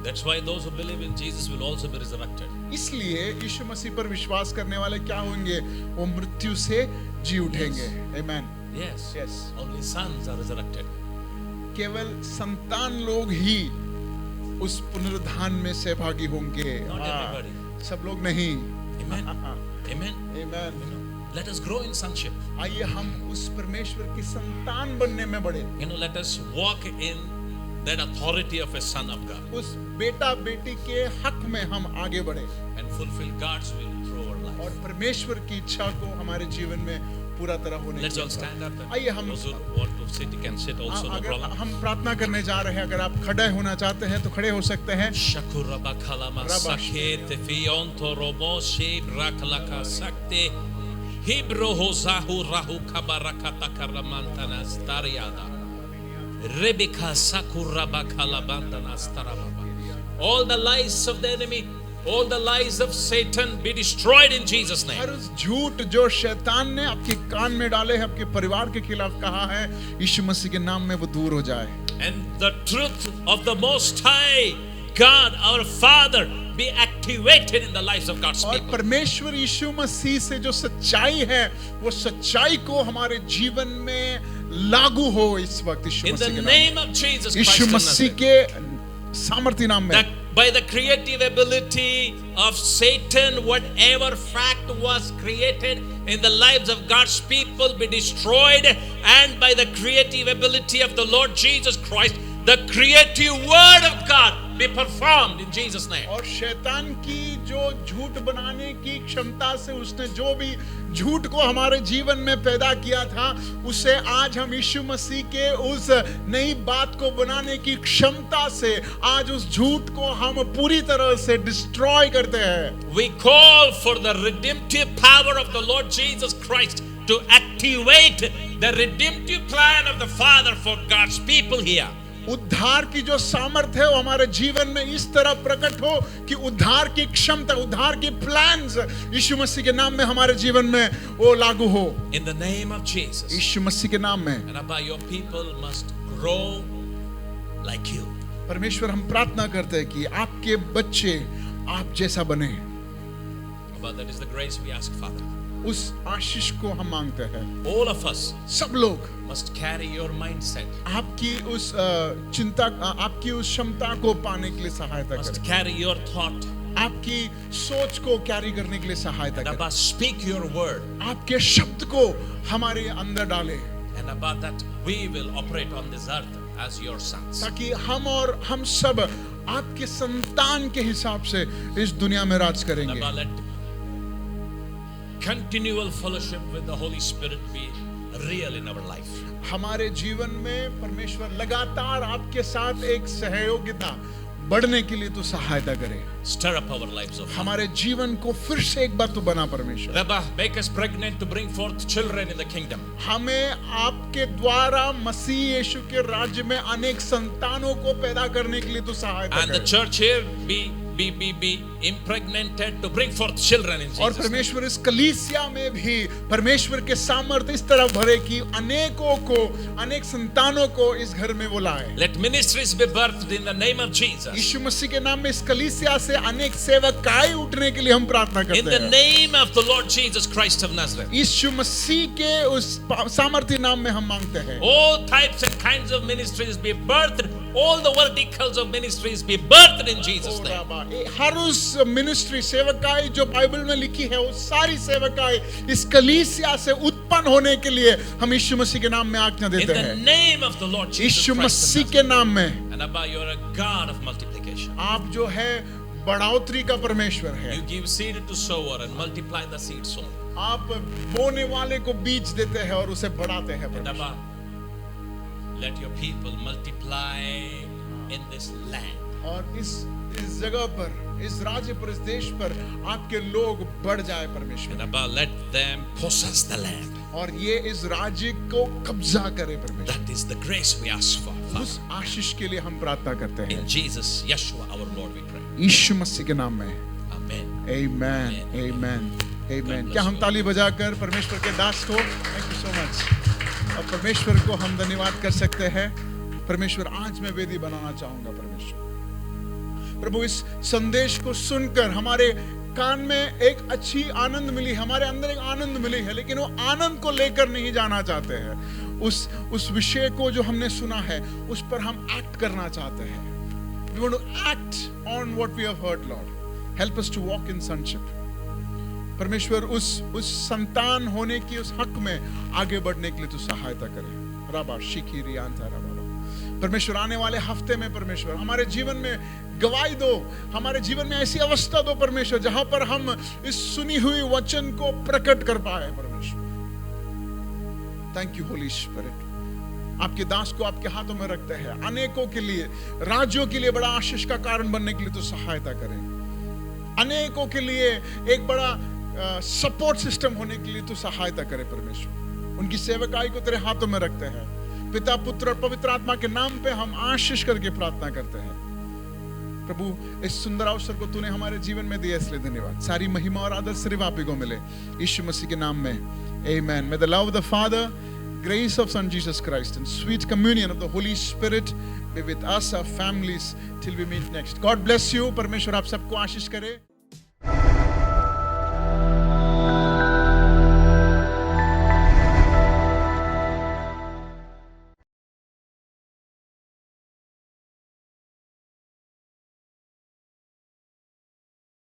[SPEAKER 2] That's why those who believe in Jesus will also be resurrected.
[SPEAKER 1] इसलिए यीशु मसीह पर विश्वास करने वाले क्या होंगे? वो मृत्यु से जी उठेंगे। Amen.
[SPEAKER 2] Yes.
[SPEAKER 1] Yes.
[SPEAKER 2] Only sons are resurrected.
[SPEAKER 1] केवल संतान लोग ही उस पुनरुत्थान में सहभागी होंगे।
[SPEAKER 2] Not everybody.
[SPEAKER 1] सब लोग नहीं।
[SPEAKER 2] Amen. Amen.
[SPEAKER 1] Amen.
[SPEAKER 2] Let us grow in sonship.
[SPEAKER 1] आइए हम उस परमेश्वर की संतान बनने में बढ़े।
[SPEAKER 2] You know, let us walk in that authority of a son of God
[SPEAKER 1] उस बेटा बेटी के हक में हम आगे बढ़े
[SPEAKER 2] and fulfill God's will through our life.
[SPEAKER 1] और परमेश्वर की इच्छा को हमारे जीवन में पूरा तरह होने
[SPEAKER 2] Let's
[SPEAKER 1] की
[SPEAKER 2] all stand up.
[SPEAKER 1] आइए
[SPEAKER 2] And
[SPEAKER 1] हम
[SPEAKER 2] those who want to sit, you can sit also, no
[SPEAKER 1] अगर
[SPEAKER 2] problem.
[SPEAKER 1] हम प्रार्थना करने जा रहे हैं, अगर आप खड़े होना चाहते हैं तो खड़े हो सकते हैं।
[SPEAKER 2] Shakuraba kalama sakete fionto romoshi braklaka sakte hibro hozahu rahu kabarakata karamantana stariada rebeka sakuraba kalabandana starababa. All the lies of the enemy, all the lies of Satan be destroyed in Jesus' name.
[SPEAKER 1] हर उस झूठ जो शैतान ने आपके कान में डाले हैं, आपके परिवार के खिलाफ कहा है, यीशु मसीह के नाम में वो दूर हो जाए।
[SPEAKER 2] And the truth of the Most High God, our Father, be activated in the lives of God's
[SPEAKER 1] और
[SPEAKER 2] people.
[SPEAKER 1] परमेश्वर यीशु मसीह से जो सच्चाई है, वो सच्चाई को हमारे जीवन में लागू हो इस वक्त यीशु
[SPEAKER 2] In the
[SPEAKER 1] मसीह के
[SPEAKER 2] name of Jesus
[SPEAKER 1] नाम,
[SPEAKER 2] Christ
[SPEAKER 1] Yeshu
[SPEAKER 2] of
[SPEAKER 1] Masih
[SPEAKER 2] Nazareth.
[SPEAKER 1] के सामर्थ्य नाम में।
[SPEAKER 2] That by the creative ability of Satan, whatever fact was created in the lives of God's people be destroyed, and by the creative ability of the Lord Jesus Christ, the creative word of God be performed in Jesus' name.
[SPEAKER 1] और शैतान की जो झूठ बनाने की क्षमता से उसने जो भी झूठ को हमारे जीवन में पैदा किया था, उसे आज हम यीशु मसीह के उस नई बात को बनाने की क्षमता से आज उस झूठ को हम पूरी तरह से डिस्ट्रॉय करते हैं।
[SPEAKER 2] We call for the redemptive power of the Lord Jesus Christ to activate the redemptive plan of the Father for God's people here.
[SPEAKER 1] उद्धार की जो सामर्थ्य है वो हमारे जीवन में इस तरह प्रकट हो कि उद्धार की क्षमता, उद्धार की प्लान्स यीशु मसीह के नाम में हमारे जीवन में वो लागू हो।
[SPEAKER 2] In the name of Jesus.
[SPEAKER 1] यीशु मसीह के नाम में।
[SPEAKER 2] And Abba, your people must grow like you.
[SPEAKER 1] परमेश्वर हम प्रार्थना करते हैं कि आपके बच्चे आप जैसा बने।
[SPEAKER 2] Abba, that is the grace we ask, Father.
[SPEAKER 1] उस आशीष को हम मांगते हैं।
[SPEAKER 2] All of us
[SPEAKER 1] सब लोग
[SPEAKER 2] must carry your mindset.
[SPEAKER 1] आपकी उस चिंता, आपकी उस क्षमता को पाने के लिए सहायता
[SPEAKER 2] Must
[SPEAKER 1] करें।
[SPEAKER 2] carry your thought.
[SPEAKER 1] आपकी सोच को कैरी करने के लिए सहायता
[SPEAKER 2] And
[SPEAKER 1] करें।
[SPEAKER 2] Abba, speak your word.
[SPEAKER 1] आपके शब्द को हमारे अंदर डालें
[SPEAKER 2] And Abba, that we will operate on this earth as your sons.
[SPEAKER 1] ताकि हम और हम सब आपके संतान के हिसाब से इस दुनिया में राज
[SPEAKER 2] And
[SPEAKER 1] करेंगे।
[SPEAKER 2] Abba, let continual fellowship with the Holy Spirit be real in our life.
[SPEAKER 1] हमारे जीवन में परमेश्वर लगातार आपके साथ एक सहयोगिता बढ़ने के लिए तो सहायता करे।
[SPEAKER 2] Stir up our lives, O Father.
[SPEAKER 1] हमारे जीवन को फिर से एक बार तो बना परमेश्वर।
[SPEAKER 2] Abba, make us pregnant to bring forth children in the kingdom.
[SPEAKER 1] हमें आपके द्वारा मसीह यीशु के राज्य में अनेक संतानों को पैदा करने के लिए तो सहायता
[SPEAKER 2] And the
[SPEAKER 1] करे।
[SPEAKER 2] church here be impregnated to bring forth children in
[SPEAKER 1] और
[SPEAKER 2] Jesus' name.
[SPEAKER 1] परमेश्वर इस कलीसिया में भी परमेश्वर के सामर्थ्य इस तरह भरे कि अनेकों को, अनेक संतानों को इस घर में वो लाए।
[SPEAKER 2] Let ministries be birthed in the name of Jesus.
[SPEAKER 1] यीशु मसीह के नाम में इस कलीसिया से अनेक सेवकाई उठने के लिए हम प्रार्थना
[SPEAKER 2] In
[SPEAKER 1] करते
[SPEAKER 2] the
[SPEAKER 1] हैं।
[SPEAKER 2] name of the Lord Jesus Christ of Nazareth.
[SPEAKER 1] यीशु मसीह के उस सामर्थ्य नाम में हम मांगते हैं।
[SPEAKER 2] All types and kinds of ministries be birthed. All the verticals of ministries be birthed in Jesus' name.
[SPEAKER 1] हर उस मिनिस्ट्री सेवकाई जो बाइबल में लिखी है वो सारी सेवकाई इस कलीसिया से उत्पन्न होने के लिए हम यीशु मसीह के नाम में आज्ञा
[SPEAKER 2] In
[SPEAKER 1] देते
[SPEAKER 2] the
[SPEAKER 1] हैं।
[SPEAKER 2] name of the Lord Jesus
[SPEAKER 1] Yeshu
[SPEAKER 2] Christ
[SPEAKER 1] Masih
[SPEAKER 2] of
[SPEAKER 1] के
[SPEAKER 2] Nazareth.
[SPEAKER 1] नाम में।
[SPEAKER 2] And Abba, you are a God of multiplication.
[SPEAKER 1] आप जो है बढ़ोतरी का परमेश्वर है।
[SPEAKER 2] You give seed to sower and multiply the seed sown.
[SPEAKER 1] आप बोने वाले को बीज देते हैं और उसे बढ़ाते हैं।
[SPEAKER 2] And Abba, let your people multiply in this land.
[SPEAKER 1] और इस जगह पर, इस राज्य पर, इस देश पर आपके लोग बढ़ जाए
[SPEAKER 2] And
[SPEAKER 1] परमेश्वर।
[SPEAKER 2] Abba, let them possess the land.
[SPEAKER 1] और ये इस राज्य को कब्जा करे परमेश्वर।
[SPEAKER 2] That is the grace we ask for, Father.
[SPEAKER 1] उस आशीष के लिए हम प्रार्थना करते हैं।
[SPEAKER 2] In Jesus, Yeshua, our Lord, we pray.
[SPEAKER 1] यीशु मसीह के नाम में।
[SPEAKER 2] Amen.
[SPEAKER 1] Amen. Amen. Amen.
[SPEAKER 2] God
[SPEAKER 1] क्या
[SPEAKER 2] bless
[SPEAKER 1] हम
[SPEAKER 2] you.
[SPEAKER 1] ताली बजाकर परमेश्वर के दास को थैंक यू सो मच और परमेश्वर को हम धन्यवाद कर सकते हैं। परमेश्वर आज मैं वेदी बनाना चाहूंगा परमेश्वर। प्रभु इस संदेश को सुनकर हमारे कान में एक अच्छी आनंद मिली, हमारे अंदर एक आनंद मिली है, लेकिन वो आनंद को लेकर नहीं जाना चाहते हैं। उस विषय को जो हमने सुना है उस पर हम एक्ट करना चाहते हैं। We want to act on what we have heard, Lord. Help us to walk in sonship. परमेश्वर उस संतान होने की उस हक में आगे बढ़ने के लिए तू सहायता करे। राबा शिखी रियांता राबा। परमेश्वर आने वाले हफ्ते में परमेश्वर हमारे जीवन में गवाही दो, हमारे जीवन में ऐसी अवस्था दो परमेश्वर जहां पर हम इस सुनी हुई वचन को प्रकट कर पाए परमेश्वर। Thank you Holi spirit. आपके दास को आपके हाथों में रखते हैं, अनेकों के लिए, राज्यों के लिए बड़ा आशीष का कारण बनने के लिए तो सहायता करें। अनेकों के लिए एक बड़ा सपोर्ट सिस्टम होने के लिए तो सहायता करे परमेश्वर। उनकी सेवकाई को तेरे हाथों में रखते हैं। पिता, पुत्र और पवित्र आत्मा के नाम पे हम आशीष करके प्रार्थना करते हैं। प्रभु इस सुंदर अवसर को तूने हमारे जीवन में दिया इसलिए धन्यवाद। सारी महिमा और आदर सिर्फ आप ही को मिले यीशु मसीह के नाम में। Amen. May the love of the Father, grace of Son Jesus Christ and sweet communion of the Holy Spirit be with us, our families till we meet next. God bless you. परमेश्वर आप सबको आशीष करे।